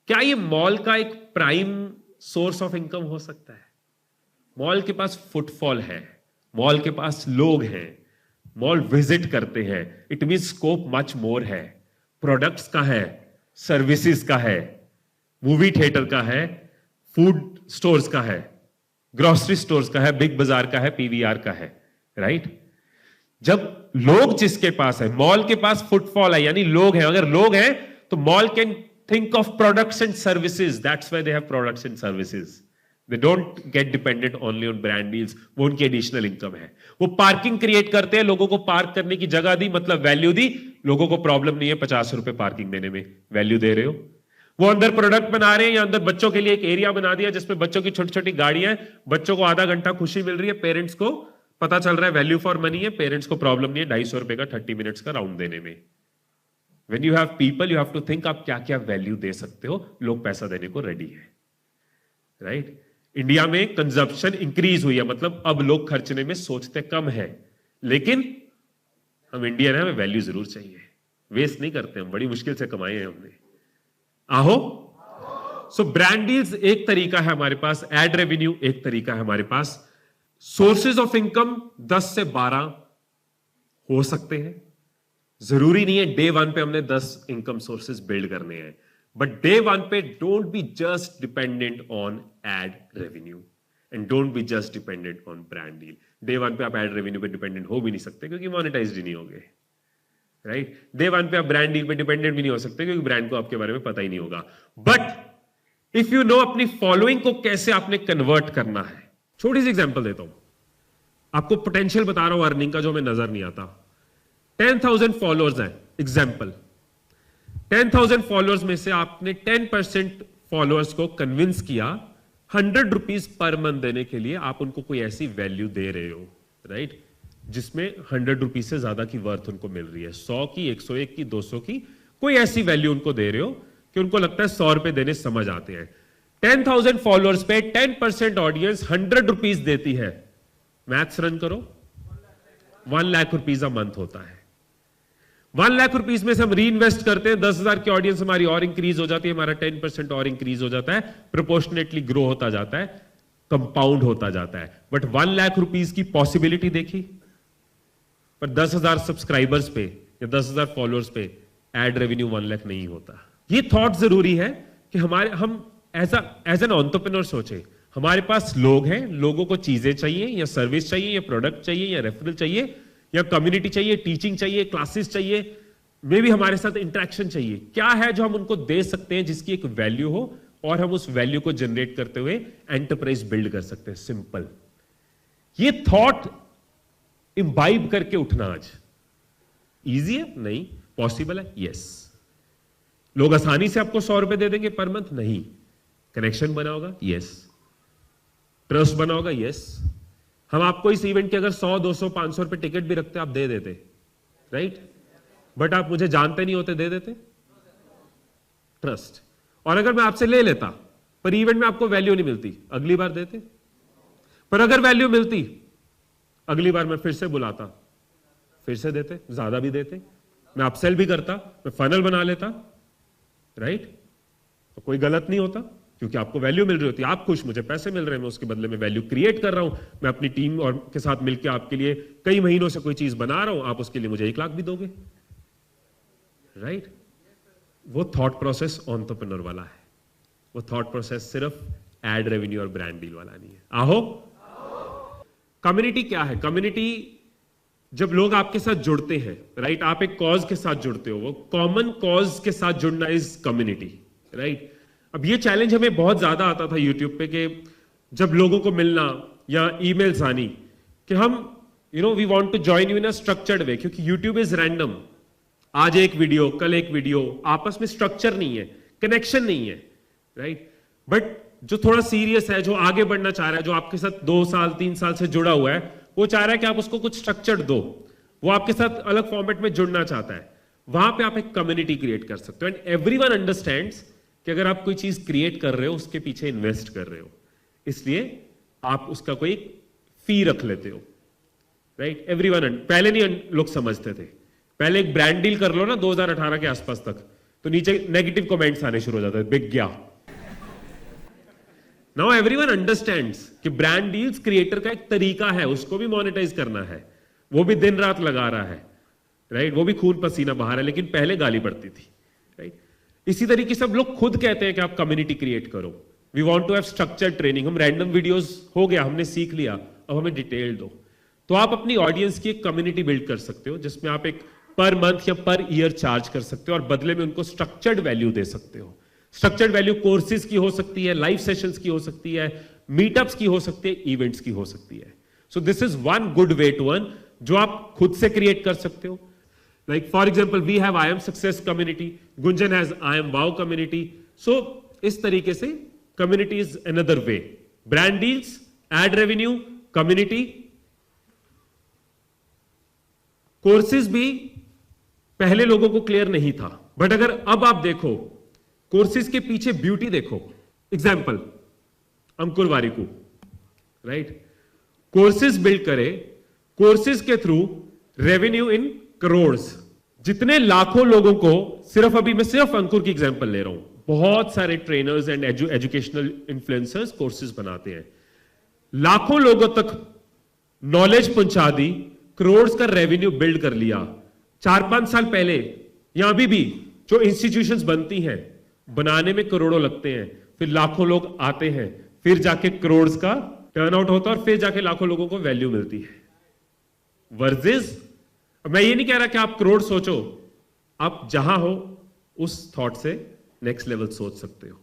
क्या ये मॉल का एक प्राइम सोर्स ऑफ इनकम हो सकता है? मॉल के पास फुटफॉल है, मॉल के पास लोग हैं, मॉल विजिट करते हैं, it mean scope much more है। प्रोडक्ट्स का है, सर्विसेज का है, मूवी थिएटर का है, फूड स्टोर्स का है, ग्रोसरी स्टोर्स का है, बिग बाजार का है, पीवीआर का है, राइट? जब लोग जिसके पास है, मॉल के पास फुटफॉल है, यानी लोग हैं, अगर लोग हैं तो mall can think of products and services, that's why they have products and services. They don't get dependent only on brand deals, वो उनकी एडिशनल इनकम है। वो पार्किंग क्रिएट करते हैं, लोगों को पार्क करने की जगह दी, मतलब वैल्यू दी, लोगों को प्रॉब्लम नहीं है 50 रुपए पार्किंग देने में, वैल्यू दे रहे हो। वो अंदर प्रोडक्ट बना रहे हैं या अंदर बच्चों के लिए एक एरिया बना दिया जिसमें बच्चों की छोटी छोटी गाड़ियां हैं, बच्चों को आधा घंटा खुशी मिल रही है, पेरेंट्स को पता चल रहा है वैल्यू फॉर मनी है, पेरेंट्स को प्रॉब्लम नहीं है 250 रुपए का 30 मिनट्स का राउंड देने में। When you have people, you have to think आप क्या क्या वैल्यू दे सकते हो, लोग पैसा देने को रेडी है, राइट? इंडिया में कंजप्शन इंक्रीज हुई है, मतलब अब लोग खर्चने में सोचते कम है, लेकिन हम इंडियन है, हमें वैल्यू जरूर चाहिए, वेस्ट नहीं करते हम, बड़ी मुश्किल से कमाए हैं हमने। आहो, सो ब्रांड डील्स एक तरीका है हमारे पास, एड रेवेन्यू एक तरीका है हमारे पास, सोर्सेज ऑफ इनकम 10 से 12 हो सकते हैं, जरूरी नहीं है डे 1 पे हमने 10 इनकम सोर्सेज बिल्ड करने हैं, बट डे 1 पे don't be just dependent on add revenue and don't be just dependent on brand deal. Day 1 पे आप एड रेवेन्यू पे डिपेंडेंट हो भी नहीं सकते क्योंकि मोनेटाइज्ड ही नहीं होगे, राइट? डे 1 पे आप ब्रांड डील पे डिपेंडेंट भी नहीं हो सकते क्योंकि ब्रांड को आपके बारे में पता ही नहीं होगा। बट इफ यू नो अपनी फॉलोइंग को कैसे आपने कन्वर्ट करना है, छोटी सी एग्जांपल देता हूं, आपको पोटेंशियल बता रहा हूं अर्निंग का जो हमें नजर नहीं आता। 10,000 फॉलोअर्स हैं, एग्जांपल 10,000 फॉलोअर्स में से आपने 10% फॉलोअर्स को कन्विंस किया 100 रुपीज पर मंथ देने के लिए, आप उनको कोई ऐसी वैल्यू दे रहे हो, राइट, जिसमें 100 रुपीज से ज्यादा की वर्थ उनको मिल रही है, 100 की, 101 की, 200 की, कोई ऐसी वैल्यू उनको दे रहे हो कि उनको लगता है 100 रुपए देने समझ आते हैं। 10,000 फॉलोअर्स पे 10% ऑडियंस 100 रुपीज देती है, मैथ्स रन करो, 1 लाख रुपीज अ मंथ होता है। 1 लाख रुपीज में से हम री इन्वेस्ट करते हैं, 10,000 की ऑडियंस हमारी और इंक्रीज हो जाती है, हमारा 10% और इंक्रीज हो जाता है, प्रोपोर्शनेटली ग्रो होता जाता है, कंपाउंड होता जाता है। बट 1 लाख रुपीज की पॉसिबिलिटी देखी, पर 10,000 सब्सक्राइबर्स पे या 10,000 फॉलोअर्स पे एड रेवेन्यू 1 लाख नहीं होता। ये थॉट जरूरी है कि हम एज एन एंटरप्रेन्योर सोचे, हमारे पास लोग हैं, लोगों को चीजें चाहिए या सर्विस चाहिए या प्रोडक्ट चाहिए या रेफरल चाहिए या कम्युनिटी चाहिए, टीचिंग चाहिए, क्लासेस चाहिए, मे भी हमारे साथ इंटरेक्शन चाहिए, क्या है जो हम उनको दे सकते हैं जिसकी एक वैल्यू हो और हम उस वैल्यू को जनरेट करते हुए एंटरप्राइज बिल्ड कर सकते हैं। सिंपल, ये थॉट इम्बाइब करके उठना आज इजी है? नहीं। पॉसिबल है? यस। लोग आसानी से आपको 100 रुपए दे देंगे पर मंथ? नहीं। कनेक्शन बना होगा? यस। ट्रस्ट बना होगा? यस। हम आपको इस इवेंट के अगर 100, 200, 500 रुपए टिकट भी रखते आप दे देते, राइट? बट आप मुझे जानते नहीं होते, दे देते? ट्रस्ट। और अगर मैं आपसे ले लेता पर इवेंट में आपको वैल्यू नहीं मिलती, अगली बार देते? पर अगर वैल्यू मिलती, अगली बार मैं फिर से बुलाता, फिर से देते, ज्यादा भी देते, मैं अपसेल भी करता, मैं फनल बना लेता, राइट? तो कोई गलत नहीं होता क्योंकि आपको वैल्यू मिल रही होती है, आप खुश, मुझे पैसे मिल रहे हैं, मैं उसके बदले में वैल्यू क्रिएट कर रहा हूं, मैं अपनी टीम और के साथ मिलकर आपके लिए कई महीनों से कोई चीज बना रहा हूं, आप उसके लिए मुझे 1 लाख भी दोगे, राइट? वो थॉट प्रोसेस एंटरप्रेन्योर वाला है, वो थॉट प्रोसेस सिर्फ एड रेवेन्यू और ब्रांड डील वाला नहीं है। आहो। कम्युनिटी क्या है? कम्युनिटी जब लोग आपके साथ जुड़ते हैं, राइट, आप एक कॉज के साथ जुड़ते हो, वो कॉमन कॉज के साथ जुड़ना इज कम्युनिटी, राइट? अब ये चैलेंज हमें बहुत ज्यादा आता था यूट्यूब पे कि जब लोगों को मिलना या ईमेल्स आनी कि हम we want to join you in a structured way, क्योंकि यूट्यूब इज रैंडम, आज एक वीडियो, कल एक वीडियो, आपस में स्ट्रक्चर नहीं है, कनेक्शन नहीं है, राइट? बट जो थोड़ा सीरियस है, जो आगे बढ़ना चाह रहा है, जो आपके साथ 2 साल 3 साल से जुड़ा हुआ है, वो चाह रहा है कि आप उसको कुछ स्ट्रक्चर दो, वो आपके साथ अलग फॉर्मेट में जुड़ना चाहता है, वहां पे आप एक कम्युनिटी क्रिएट कर सकते हो। एंड एवरीवन अंडरस्टैंड्स कि अगर आप कोई चीज क्रिएट कर रहे हो, उसके पीछे इन्वेस्ट कर रहे हो, इसलिए आप उसका कोई फी रख लेते हो, राइट? एवरीवन, पहले नहीं लोग समझते थे, पहले एक ब्रांड डील कर लो ना 2018 के आसपास तक, तो नीचे नेगेटिव कमेंट्स आने शुरू हो जाते थे, बिक गया। नाउ एवरीवन अंडरस्टैंड्स कि ब्रांड डील्स क्रिएटर का एक तरीका है, उसको भी मोनेटाइज करना है, वो भी दिन रात लगा रहा है, राइट? वो भी खून पसीना बहा रहा है, लेकिन पहले गाली पड़ती थी, राइट? इसी तरीके से अब लोग खुद कहते हैं कि आप कम्युनिटी क्रिएट करो, we want to have structured training, हम रैंडम वीडियोस हो गया, हमने सीख लिया, अब हमें डिटेल दो। तो आप अपनी ऑडियंस की एक कम्युनिटी बिल्ड कर सकते हो जिसमें आप एक पर मंथ या पर ईयर चार्ज कर सकते हो और बदले में उनको स्ट्रक्चर्ड वैल्यू दे सकते हो। स्ट्रक्चर्ड वैल्यू कोर्सेज की हो सकती है, लाइव सेशंस की हो सकती है, मीटअप्स की हो सकती है, इवेंट्स की हो सकती है। So this is one good way to earn, जो आप खुद से क्रिएट कर सकते हो। Like for example, we have I Am Success community, Gunjan has I Am Wow community. So इस तरीके से community is another way. Brand deals, ad revenue, community. Courses भी पहले लोगों को क्लियर नहीं था, बट अगर अब आप देखो कोर्सेज के पीछे ब्यूटी देखो. एग्जाम्पल अंकुर वारिकू, राइट? कोर्सेज बिल्ड करे, कोर्सेज के थ्रू रेवेन्यू इन करोड़्स, जितने लाखों लोगों को, सिर्फ अभी मैं सिर्फ अंकुर की एग्जाम्पल ले रहा हूं, बहुत सारे trainers and educational influencers courses बनाते हैं, लाखों लोगों तक नॉलेज पहुंचा दी, करोड़ का रेवेन्यू बिल्ड कर लिया. 4-5 साल पहले या अभी भी जो इंस्टीट्यूशंस बनती हैं, बनाने में करोड़ों लगते हैं, फिर लाखों लोग आते हैं, फिर जाके करोड़ का टर्नआउट होता है और फिर जाके लाखों लोगों को वैल्यू मिलती है. वर्सेस मैं ये नहीं कह रहा कि आप करोड़ सोचो, आप जहां हो उस थॉट से नेक्स्ट लेवल सोच सकते हो.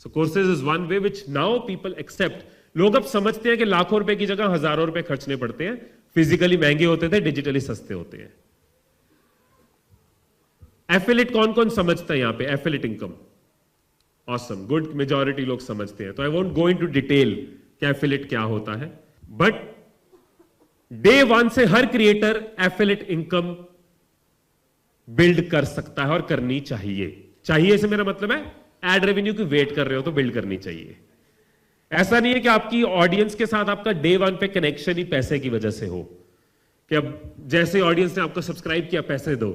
So courses is one way which now people accept. लोग अब समझते हैं कि लाखों रुपए की जगह हजारों रुपए खर्चने पड़ते हैं. फिजिकली महंगे होते थे, डिजिटली सस्ते होते हैं. एफिलिएट कौन कौन समझता है यहां पे? Affiliate income, awesome, good, majority लोग समझते हैं. तो I won't go into detail कि एफिलिएट क्या होता है, बट डे वन से हर क्रिएटर एफिलिएट इनकम बिल्ड कर सकता है और करनी चाहिए. चाहिए से मेरा मतलब है एड रेवेन्यू की वेट कर रहे हो तो बिल्ड करनी चाहिए. ऐसा नहीं है कि आपकी ऑडियंस के साथ आपका डे वन पे कनेक्शन ही पैसे की वजह से हो, कि अब जैसे ऑडियंस ने आपको सब्सक्राइब किया पैसे दो.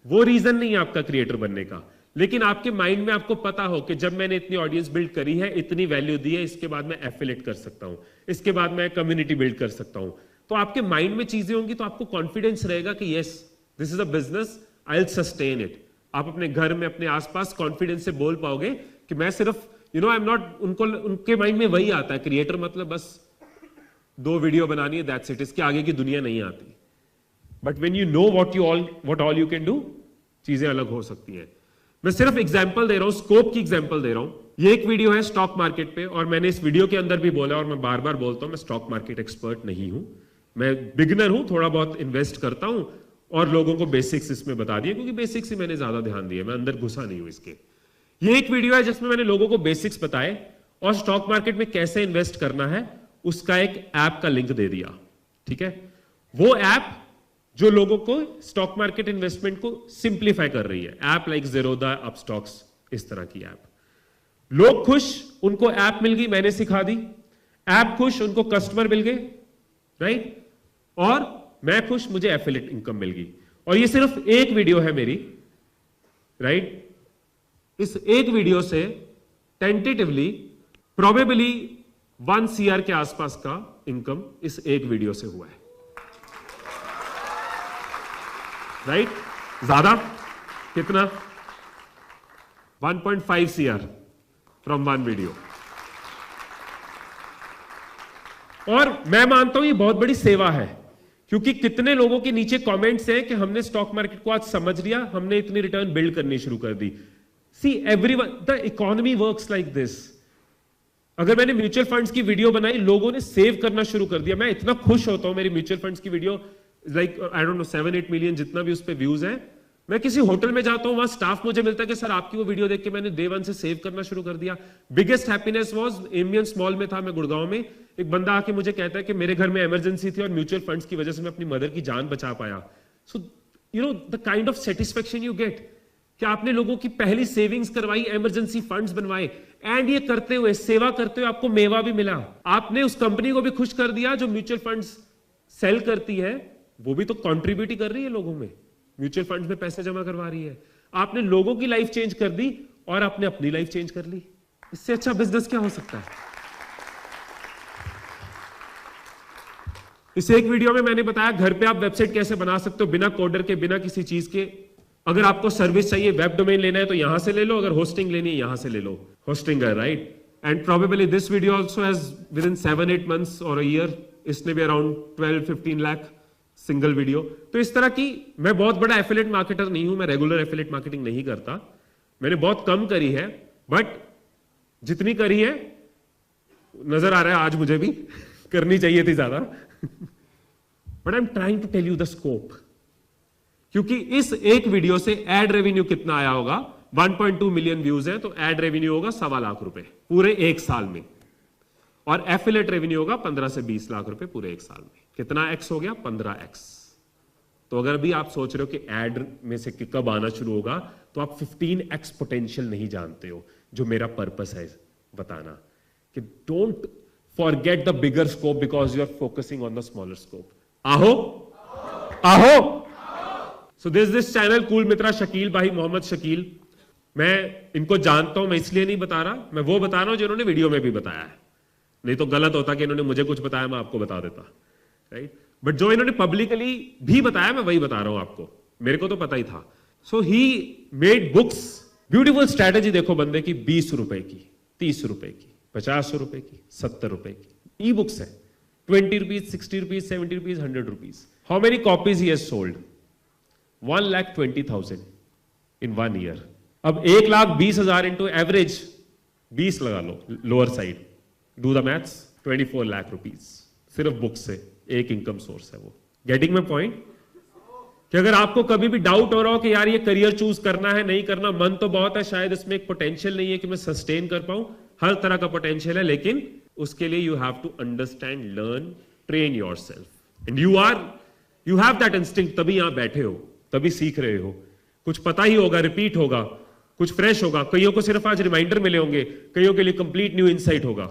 वो रीजन नहीं है आपका क्रिएटर बनने का. लेकिन आपके माइंड में आपको पता हो कि जब मैंने इतनी ऑडियंस बिल्ड करी है, इतनी वैल्यू दी है, इसके बाद मैं एफिलिएट कर सकता हूं, इसके बाद मैं कम्युनिटी बिल्ड कर सकता हूं. तो आपके माइंड में चीजें होंगी तो आपको कॉन्फिडेंस रहेगा कि yes, this is a business, I will sustain it. आप अपने घर में, अपने आसपास कॉन्फिडेंस से बोल पाओगे कि मैं सिर्फ आई एम नॉट, उनके माइंड में वही आता है, क्रिएटर मतलब बस 2 वीडियो बनानी है, दैट्स इट, इसके आगे की दुनिया नहीं आती. But when you know what all you can do, चीजें अलग हो सकती हैं. मैं सिर्फ एग्जांपल दे रहा हूं, स्कोप की एग्जांपल दे रहा हूं. ये एक वीडियो है स्टॉक मार्केट पे, और मैंने इस वीडियो के अंदर भी बोला और मैं बार बार बोलता हूं, मैं स्टॉक मार्केट एक्सपर्ट नहीं हूं, मैं बिगिनर हूं, थोड़ा बहुत इन्वेस्ट करता हूं और लोगों को बेसिक्स इसमें बता दिए, क्योंकि बेसिक्स ही मैंने ज्यादा ध्यान दिया, मैं अंदर घुसा नहीं हूं इसके. ये एक वीडियो है जिसमें मैंने लोगों को बेसिक्स बताए और स्टॉक मार्केट में कैसे इन्वेस्ट करना है उसका एक ऐप का लिंक दे दिया. ठीक है, वो ऐप जो लोगों को स्टॉक मार्केट इन्वेस्टमेंट को सिंप्लीफाई कर रही है. ऐप लाइक ज़ीरोधा, अपस्टॉक्स, इस तरह की ऐप. लोग खुश, उनको ऐप मिल गई, मैंने सिखा दी. ऐप खुश, उनको कस्टमर मिल गए, राइट? और मैं खुश, मुझे एफिलिएट इनकम मिल गई. और ये सिर्फ एक वीडियो है मेरी, राइट? इस एक वीडियो से टेंटेटिवली प्रोबेबली 1 CR के आसपास का इनकम इस एक वीडियो से हुआ है, राइट? ज्यादा कितना? 1.5 CR फ्रॉम 1 वीडियो. और मैं मानता हूं ये बहुत बड़ी सेवा है, क्योंकि कितने लोगों के नीचे कमेंट्स हैं कि हमने स्टॉक मार्केट को आज समझ लिया, हमने इतनी रिटर्न बिल्ड करनी शुरू कर दी. See everyone, the economy works like this. अगर मैंने म्यूचुअल फंड्स की वीडियो बनाई, लोगों ने सेव करना शुरू कर दिया. मैं इतना खुश होता हूं, मेरी म्यूचुअल फंड्स की video like I don't know 7-8 million जितना भी उस पे व्यूज हैं. मैं किसी होटल में जाता हूं, वहां स्टाफ मुझे मिलता है कि सर आपकी वो वीडियो देख के मैंने डे 1 से सेव करना शुरू कर दिया. Biggest happiness was ambience mall में था, मैं गुड़गांव में, एक बंदा आके मुझे कहता है कि मेरे घर में इमरजेंसी थी और म्यूचुअल फंड्स की वजह से मैं अपनी मदर की जान बचा पाया. So the kind of satisfaction you get कि आपने लोगों की पहली सेविंग्स करवाई, इमरजेंसी फंड्स बनवाए, एंड ये करते हुए, सेवा करते हुए आपको मेवा भी मिला. आपने उस कंपनी को भी खुश कर दिया जो म्यूचुअल फंड्स सेल करती है, वो भी तो कंट्रीब्यूट ही कर रही है लोगों में, म्यूचुअल फंड्स में पैसे जमा करवा रही है. आपने लोगों की लाइफ चेंज कर दी और आपने अपनी लाइफ चेंज कर ली. इससे अच्छा बिजनेस क्या हो सकता है? इस एक वीडियो में मैंने बताया घर पे आप वेबसाइट कैसे बना सकते हो, बिना कोडर के, बिना किसी चीज के. अगर आपको सर्विस चाहिए, वेब डोमेन लेना है तो यहां से ले लो, अगर होस्टिंग लेनी है यहां से ले लो. होस्टिंग है, right? And probably this video also has with in 7-8 months और अ ईयर, इसने भी अराउंड 12-15 लाख सिंगल वीडियो. तो इस तरह की, मैं बहुत बड़ा एफिलिएट मार्केटर नहीं हूं, मैं रेगुलर एफिलिएट मार्केटिंग नहीं करता, मैंने बहुत कम करी है, बट जितनी करी है नजर आ रहा है आज मुझे भी करनी चाहिए थी ज्यादा. But I am trying to tell you the scope. क्योंकि इस एक वीडियो से एड रेवेन्यू कितना आया होगा, 1.2 मिलियन व्यूज है तो एड रेवेन्यू होगा 1.25 लाख रुपए पूरे एक साल में, और एफिलेट रेवेन्यू होगा 15 से 20 लाख रुपए पूरे एक साल में। कितना एक्स हो गया? 15x। तो अगर भी आप सोच रहे हो कि एड में से कब आना शुरू होगा, तो आप 15x पोटेंशियल नहीं जानते हो, जो मेरा पर्पस है बताना कि don't forget the bigger scope because you are focusing on the smaller scope. आहो आहो। So this channel cool Mitra Shakeel भाई, मोहम्मद शकील, मैं इनको जानता हूं, मैं इसलिए नहीं बता रहा, मैं वो बता रहा हूं जिन्होंने वीडियो में भी बताया है, नहीं तो गलत होता कि इन्होंने मुझे कुछ बताया मैं आपको बता देता, राइट। बट जो इन्होंने पब्लिकली भी बताया मैं वही बता रहा हूं आपको, मेरे को तो पता ही था। So he made books, beautiful strategy देखो बंदे की, 20 रुपए की, 30 रुपए की, 50 रुपए की, 70 रुपए की ई बुक्स है, 20 rupees, 60 rupees, 70 rupees, 100 rupees. How many copies he has sold? 1,20,000 in 1 year. अब 1,20,000 इंटू एवरेज 20 लगा लो lower side, do the maths, 24 lakh rupees सिर्फ बुक से, एक इनकम सोर्स है वो। Getting my point? कि अगर आपको कभी भी डाउट हो रहा हो कि यार ये करियर चूज करना है नहीं करना, मन तो बहुत है, शायद इसमें एक पोटेंशियल नहीं है कि मैं सस्टेन कर पाऊं, हर तरह का पोटेंशियल है, लेकिन उसके लिए you have to understand, learn, train yourself, and you have that instinct, तभी यहां बैठे हो, तभी सीख रहे हो। कुछ पता ही होगा, रिपीट होगा, कुछ फ्रेश होगा, कईयों को सिर्फ आज रिमाइंडर मिले होंगे, कईयों के लिए कंप्लीट न्यू इनसाइट होगा,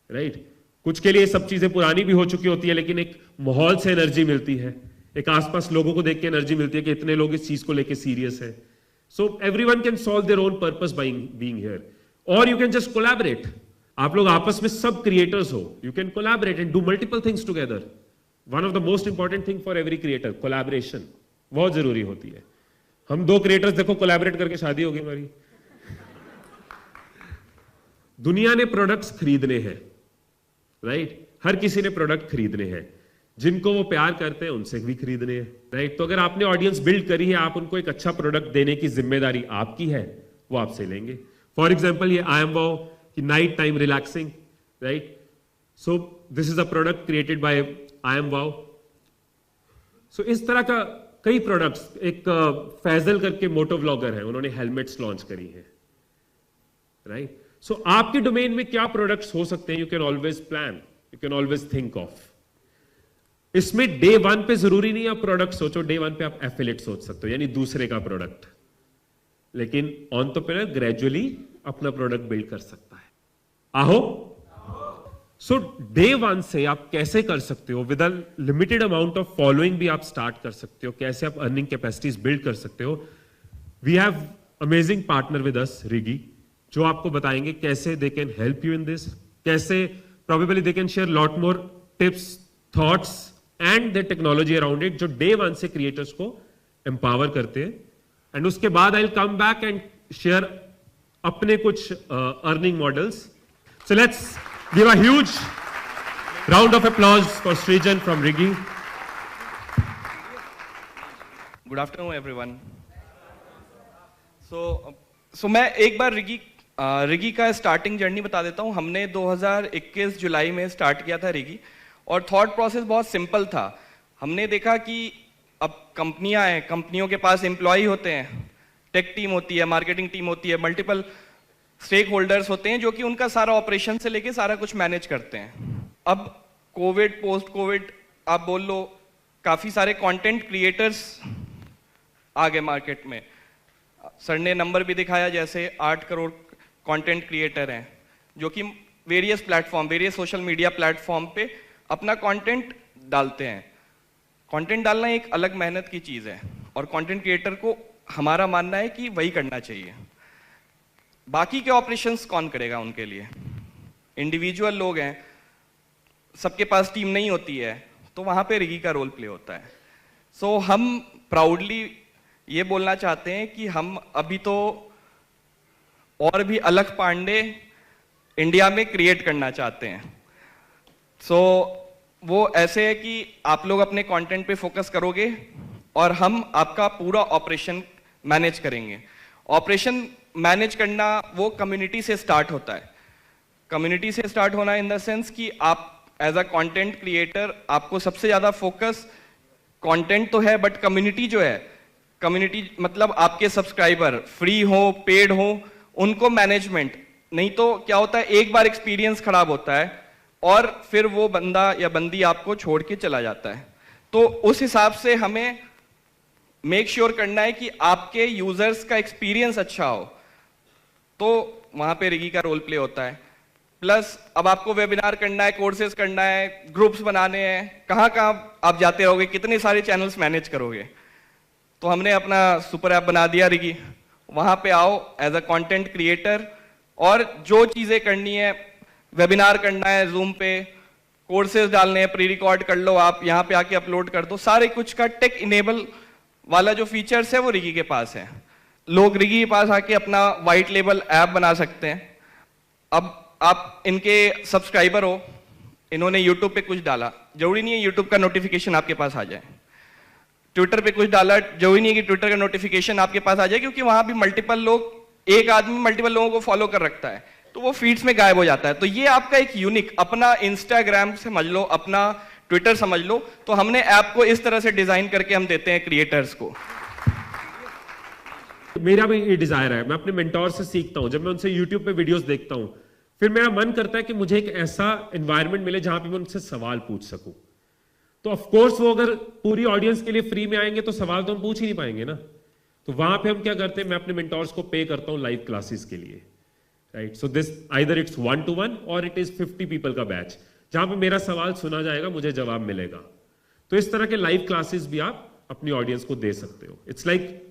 राइट। कुछ के लिए सब चीजें पुरानी भी हो चुकी होती है, लेकिन एक माहौल से एनर्जी मिलती है, एक आसपास लोगों को देख के एनर्जी मिलती है कि इतने लोग इस चीज को लेके सीरियस है। So everyone can solve their own purpose by being here, और यू कैन जस्ट कोलैबोरेट। आप लोग आपस में सब क्रिएटर्स हो, you can collaborate and do multiple things together. One of the most important thing for every creator, collaboration बहुत जरूरी होती है। हम 2 क्रिएटर्स देखो कोलैबोरेट करके शादी हो गई हमारी। दुनिया ने प्रोडक्ट्स खरीदने हैं, राइट, हर किसी ने प्रोडक्ट खरीदने हैं, जिनको वो प्यार करते हैं उनसे भी खरीदने हैं, राइट। तो अगर आपने ऑडियंस बिल्ड करी है, आप उनको एक अच्छा प्रोडक्ट देने की जिम्मेदारी आपकी है, वो आपसे लेंगे। फॉर एग्जाम्पल ये आई एम वाओ की night time relaxing, right, so this is a product created by I am wow. सो इस तरह का कई प्रोडक्ट्स, एक फैजल करके मोटो व्लॉगर है, उन्होंने हेलमेट्स लॉन्च करी है, राइट। सो आपके डोमेन में क्या प्रोडक्ट्स हो सकते हैं, you can always plan, you can always think of. इसमें डे 1 पे जरूरी नहीं आप प्रोडक्ट सोचो, डे 1 पे आप एफिलिएट सोच सकते हो, यानी दूसरे का प्रोडक्ट, लेकिन एंटरप्रेन्योर ग्रेजुअली अपना प्रोडक्ट बिल्ड कर सकता है। आहो। सो डे 1 से आप कैसे कर सकते हो, with a limited amount of following भी आप स्टार्ट कर सकते हो, कैसे आप अर्निंग कैपेसिटीज बिल्ड कर सकते हो। We have amazing partner with us, रिगी, जो आपको बताएंगे कैसे they can help you in this, कैसे probably they can share lot more tips, thoughts and the technology around it, जो डे 1 से क्रिएटर्स को एम्पावर करते हैं। एंड उसके बाद I will come back and share अपने कुछ earning models. So let's give a huge round of applause for Srijan from Rigi. Good afternoon everyone. So मैं एक बार रिगी का स्टार्टिंग जर्नी बता देता हूँ। हमने 2021 जुलाई में स्टार्ट किया था रिगी, और थॉट प्रोसेस बहुत सिंपल था। हमने देखा कि अब कंपनियां हैं, कंपनियों के पास एम्प्लॉय होते हैं, टेक टीम होती है, मार्केटिंग टीम होती है, मल्टीपल स्टेक होल्डर्स होते हैं जो कि उनका सारा ऑपरेशन से लेके सारा कुछ मैनेज करते हैं। अब कोविड, पोस्ट कोविड आप बोल लो, काफी सारे कंटेंट क्रिएटर्स आ गए मार्केट में। सर ने नंबर भी दिखाया, जैसे 8 करोड़ कंटेंट क्रिएटर हैं जो कि various platform, various social media platform पे अपना कंटेंट डालते हैं। कंटेंट डालना एक अलग मेहनत की चीज है, और कंटेंट क्रिएटर को हमारा मानना है कि वही करना चाहिए। बाकी के ऑपरेशंस कौन करेगा उनके लिए? इंडिविजुअल लोग हैं, सबके पास टीम नहीं होती है, तो वहां पे रिगी का रोल प्ले होता है। सो हम प्राउडली ये बोलना चाहते हैं कि हम अभी तो और भी अलग पांडे इंडिया में क्रिएट करना चाहते हैं। सो वो ऐसे है कि आप लोग अपने कंटेंट पे फोकस करोगे और हम आपका पूरा ऑपरेशन मैनेज करेंगे। ऑपरेशन मैनेज करना वो कम्युनिटी से स्टार्ट होता है। कम्युनिटी से स्टार्ट होना इन द सेंस कि आप एज अ कंटेंट क्रिएटर, आपको सबसे ज्यादा फोकस कंटेंट तो है बट कम्युनिटी जो है, कम्युनिटी मतलब आपके सब्सक्राइबर फ्री हो पेड हो उनको मैनेजमेंट, नहीं तो क्या होता है एक बार एक्सपीरियंस खराब होता है और फिर वो बंदा या बंदी आपको छोड़ के चला जाता है। तो उस हिसाब से हमें मेक श्योर करना है कि आपके यूजर्स का एक्सपीरियंस अच्छा हो, तो वहां पे रिगी का रोल प्ले होता है। प्लस अब आपको वेबिनार करना है, कोर्सेज करना है, ग्रुप्स बनाने हैं, कहाँ कहाँ आप जाते रहोगे, कितने सारे चैनल्स मैनेज करोगे। तो हमने अपना सुपर ऐप बना दिया रिगी, वहां पे आओ एज अ कंटेंट क्रिएटर और जो चीजें करनी है, वेबिनार करना है जूम पे, कोर्सेज डालने हैं, प्री रिकॉर्ड कर लो, आप यहाँ पे आके अपलोड कर दो, सारे कुछ का टेक इनेबल वाला जो फीचर्स है वो रिगी के पास है। लोग रिगी के पास आके अपना वाइट लेबल ऐप बना सकते हैं। अब आप इनके सब्सक्राइबर हो, इन्होंने यूट्यूब पे कुछ डाला, जरूरी नहीं है यूट्यूब का नोटिफिकेशन आपके पास आ जाए। ट्विटर पे कुछ डाला, जरूरी नहीं है कि ट्विटर का नोटिफिकेशन आपके पास आ जाए, क्योंकि वहां भी मल्टीपल लोग, एक आदमी मल्टीपल लोगों को फॉलो कर रखता है, तो वो फीड्स में गायब हो जाता है। तो ये आपका एक यूनिक अपना इंस्टाग्राम समझ लो, अपना ट्विटर समझ लो। तो हमने ऐप को इस तरह से डिजाइन करके हम देते हैं क्रिएटर्स को। मेरा भी ये डिजायर है, मैं अपने मेंटोर से सीखता हूं, जब मैं उनसे यूट्यूब पे वीडियोस देखता हूं, फिर मेरा मन करता है कि मुझे एक ऐसा एनवायरनमेंट मिले जहां पे मैं उनसे सवाल पूछ सकूं। तो ऑफ कोर्स वो अगर पूरी ऑडियंस के लिए फ्री में आएंगे तो सवाल तो हम पूछ ही नहीं पाएंगे ना। तो वहां पे हम क्या करते हैं, मैं अपने मेंटोर्स को पे करता हूं लाइव क्लासेस के लिए, right. So this either it's 1-to-1 और इट इज 50 पीपल का बैच, जहां पे मेरा सवाल सुना जाएगा, मुझे जवाब मिलेगा। तो इस तरह के लाइव क्लासेस भी आप अपनी ऑडियंस को दे सकते हो। It's like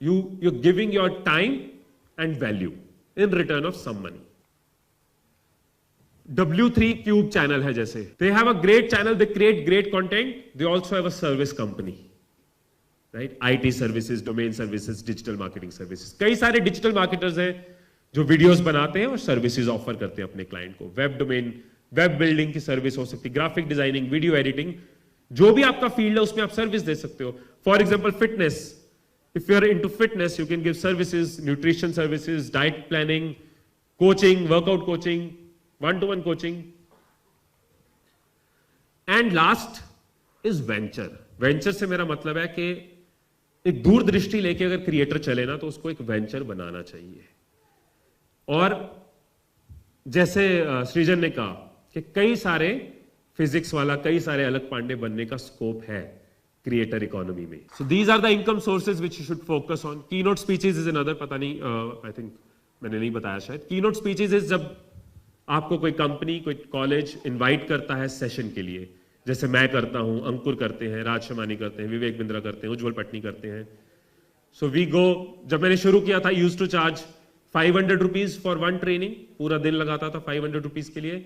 you're giving your time and value in return of some money. W3 Cube channel है जैसे, they have a great channel, they create great content, they also have a service company, right? IT services, domain services, digital marketing services. कई सारे digital marketers हैं जो videos बनाते हैं और services offer करते हैं अपने क्लाइंट को। वेब डोमेन, वेब बिल्डिंग की सर्विस हो सकती है, ग्राफिक डिजाइनिंग, वीडियो एडिटिंग, जो भी आपका फील्ड है उसमें आप सर्विस दे सकते हो। For example fitness, if you're into fitness, you can give services, nutrition services, diet planning, coaching, workout coaching, one-to-one coaching. And last is venture. Venture से मेरा मतलब है कि एक दूरदृष्टि लेके अगर क्रिएटर चले ना, तो उसको एक वेंचर बनाना चाहिए। और जैसे सृजन ने कहा कि कई सारे फिजिक्स वाला, कई सारे अलग पांडे बनने का स्कोप है क्रिएटर इकोनॉमी में। So these are the income sources which you should focus on. Keynote speeches is another, पता नहीं, आई थिंक मैंने नहीं बताया शायद। कीनोट स्पीचेस इज जब आपको कोई कंपनी, कोई कॉलेज इनवाइट करता है सेशन के लिए, जैसे मैं करता हूं, अंकुर करते हैं, राज शमानी करते हैं, विवेक बिंद्रा करते हैं, उज्जवल पटनी करते हैं। सो वी गो, जब मैंने शुरू किया था, used to charge 500 rupees for one training, पूरा दिन लगाता था 500 रुपीज के लिए।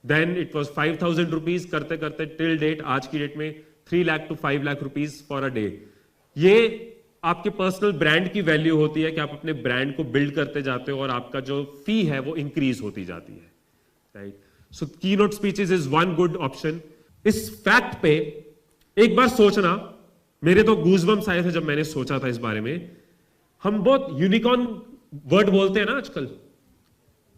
देन इट वॉज 5000 रुपीज, करते करते टिल डेट, आज की डेट में 3 lakh to 5 lakh rupees for a day. ये आपके पर्सनल ब्रांड की वैल्यू होती है कि आप अपने ब्रांड को बिल्ड करते जाते हो और आपका जो फी है वो इंक्रीज होती जाती है, right. So keynote speeches is one good option. इस फैक्ट पे एक बार सोचना, मेरे तो गूज़बम्स आए थे जब मैंने सोचा था इस बारे में। हम बहुत यूनिकॉर्न वर्ड बोलते हैं ना आजकल,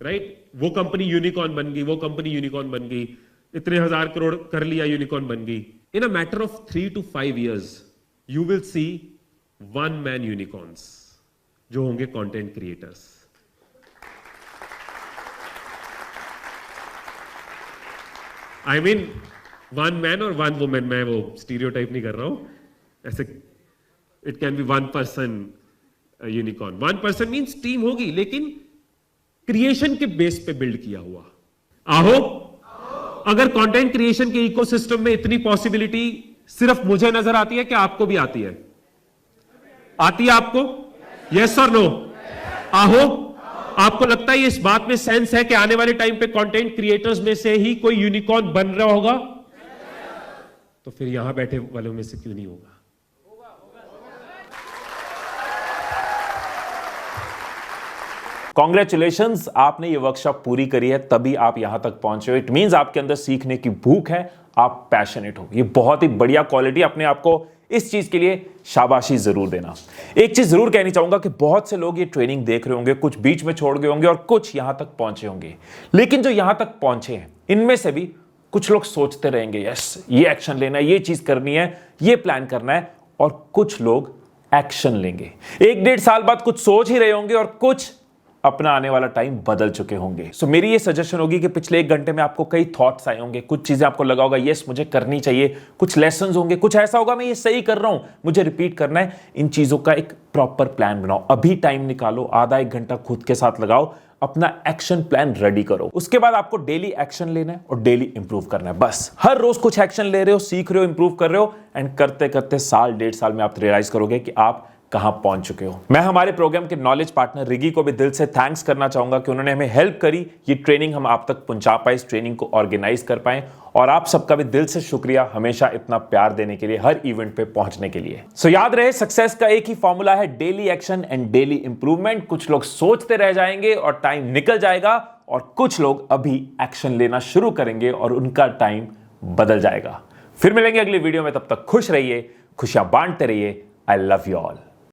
राइट। वो कंपनी यूनिकॉर्न बन गई, वो कंपनी यूनिकॉर्न बन गई, इतने 1000 करोड़ कर लिया, यूनिकॉर्न बन गई। In a matter of 3 to 5 years, you will see one-man unicorns, जो होंगे content creators. I mean, one man or one woman, मैं वो stereotype नहीं कर रहा हूं, ऐसे it can be one person unicorn. One person means team होगी, लेकिन creation के बेस पे build किया हुआ। आहो, अगर कंटेंट क्रिएशन के इकोसिस्टम में इतनी पॉसिबिलिटी सिर्फ मुझे नजर आती है, क्या आपको भी आती है? आती है आपको? यस और नो? आहो, आपको लगता है इस बात में सेंस है कि आने वाले टाइम पे कंटेंट क्रिएटर्स में से ही कोई यूनिकॉर्न बन रहा होगा? तो फिर यहां बैठे वालों में से क्यों नहीं होगा? कॉन्ग्रेचुलेशंस, आपने ये वर्कशॉप पूरी करी है, तभी आप यहां तक पहुंचे हो। इट मींस आपके अंदर सीखने की भूख है, आप पैशनेट हो। ये बहुत ही बढ़िया क्वालिटी, अपने आप को इस चीज के लिए शाबाशी जरूर देना। एक चीज जरूर कहनी चाहूंगा कि बहुत से लोग ये ट्रेनिंग देख रहे होंगे, कुछ बीच में छोड़ गए होंगे और कुछ यहां तक पहुंचे होंगे, लेकिन जो यहां तक पहुंचे हैं इनमें से भी कुछ लोग सोचते रहेंगे यस ये एक्शन लेना है, ये चीज करनी है, ये प्लान करना है, और कुछ लोग एक्शन लेंगे। 1-1.5 साल बाद कुछ सोच ही रहे होंगे और कुछ अपना आने वाला टाइम बदल चुके होंगे। सो मेरी ये सजेशन होगी कि पिछले 1 घंटे में आपको कई थॉट्स आए होंगे, कुछ चीजें आपको लगा होगा यस मुझे करनी चाहिए, कुछ लेसन्स होंगे, कुछ ऐसा होगा मैं ये सही कर रहा हूं, मुझे रिपीट करना है। इन चीजों का एक प्रॉपर प्लान बनाओ। अभी टाइम निकालो, आधा 1 घंटा खुद के साथ लगाओ, अपना एक्शन प्लान रेडी करो। उसके बाद आपको डेली एक्शन लेना है और डेली इंप्रूव करना है। बस हर रोज कुछ एक्शन ले रहे हो, सीख रहे हो, इंप्रूव कर रहे हो, एंड करते करते साल 1.5 साल में आप रियलाइज करोगे कि आप कहां पहुंच चुके हो। मैं हमारे प्रोग्राम के नॉलेज पार्टनर रिगी को भी दिल से थैंक्स करना चाहूंगा कि उन्होंने हमें हेल्प करी, ये ट्रेनिंग हम आप तक पहुंचा पाए, इस ट्रेनिंग को ऑर्गेनाइज कर पाए, और आप सबका भी दिल से शुक्रिया हमेशा इतना प्यार देने के लिए, हर इवेंट पे पहुंचने के लिए। सो याद रहे सक्सेस का एक ही फॉर्मूला है, daily action and daily improvement. कुछ लोग सोचते रह जाएंगे और टाइम निकल जाएगा, और कुछ लोग अभी एक्शन लेना शुरू करेंगे और उनका टाइम बदल जाएगा। फिर मिलेंगे अगली वीडियो में, तब तक खुश रहिए, खुशियां बांटते रहिए। I love you all.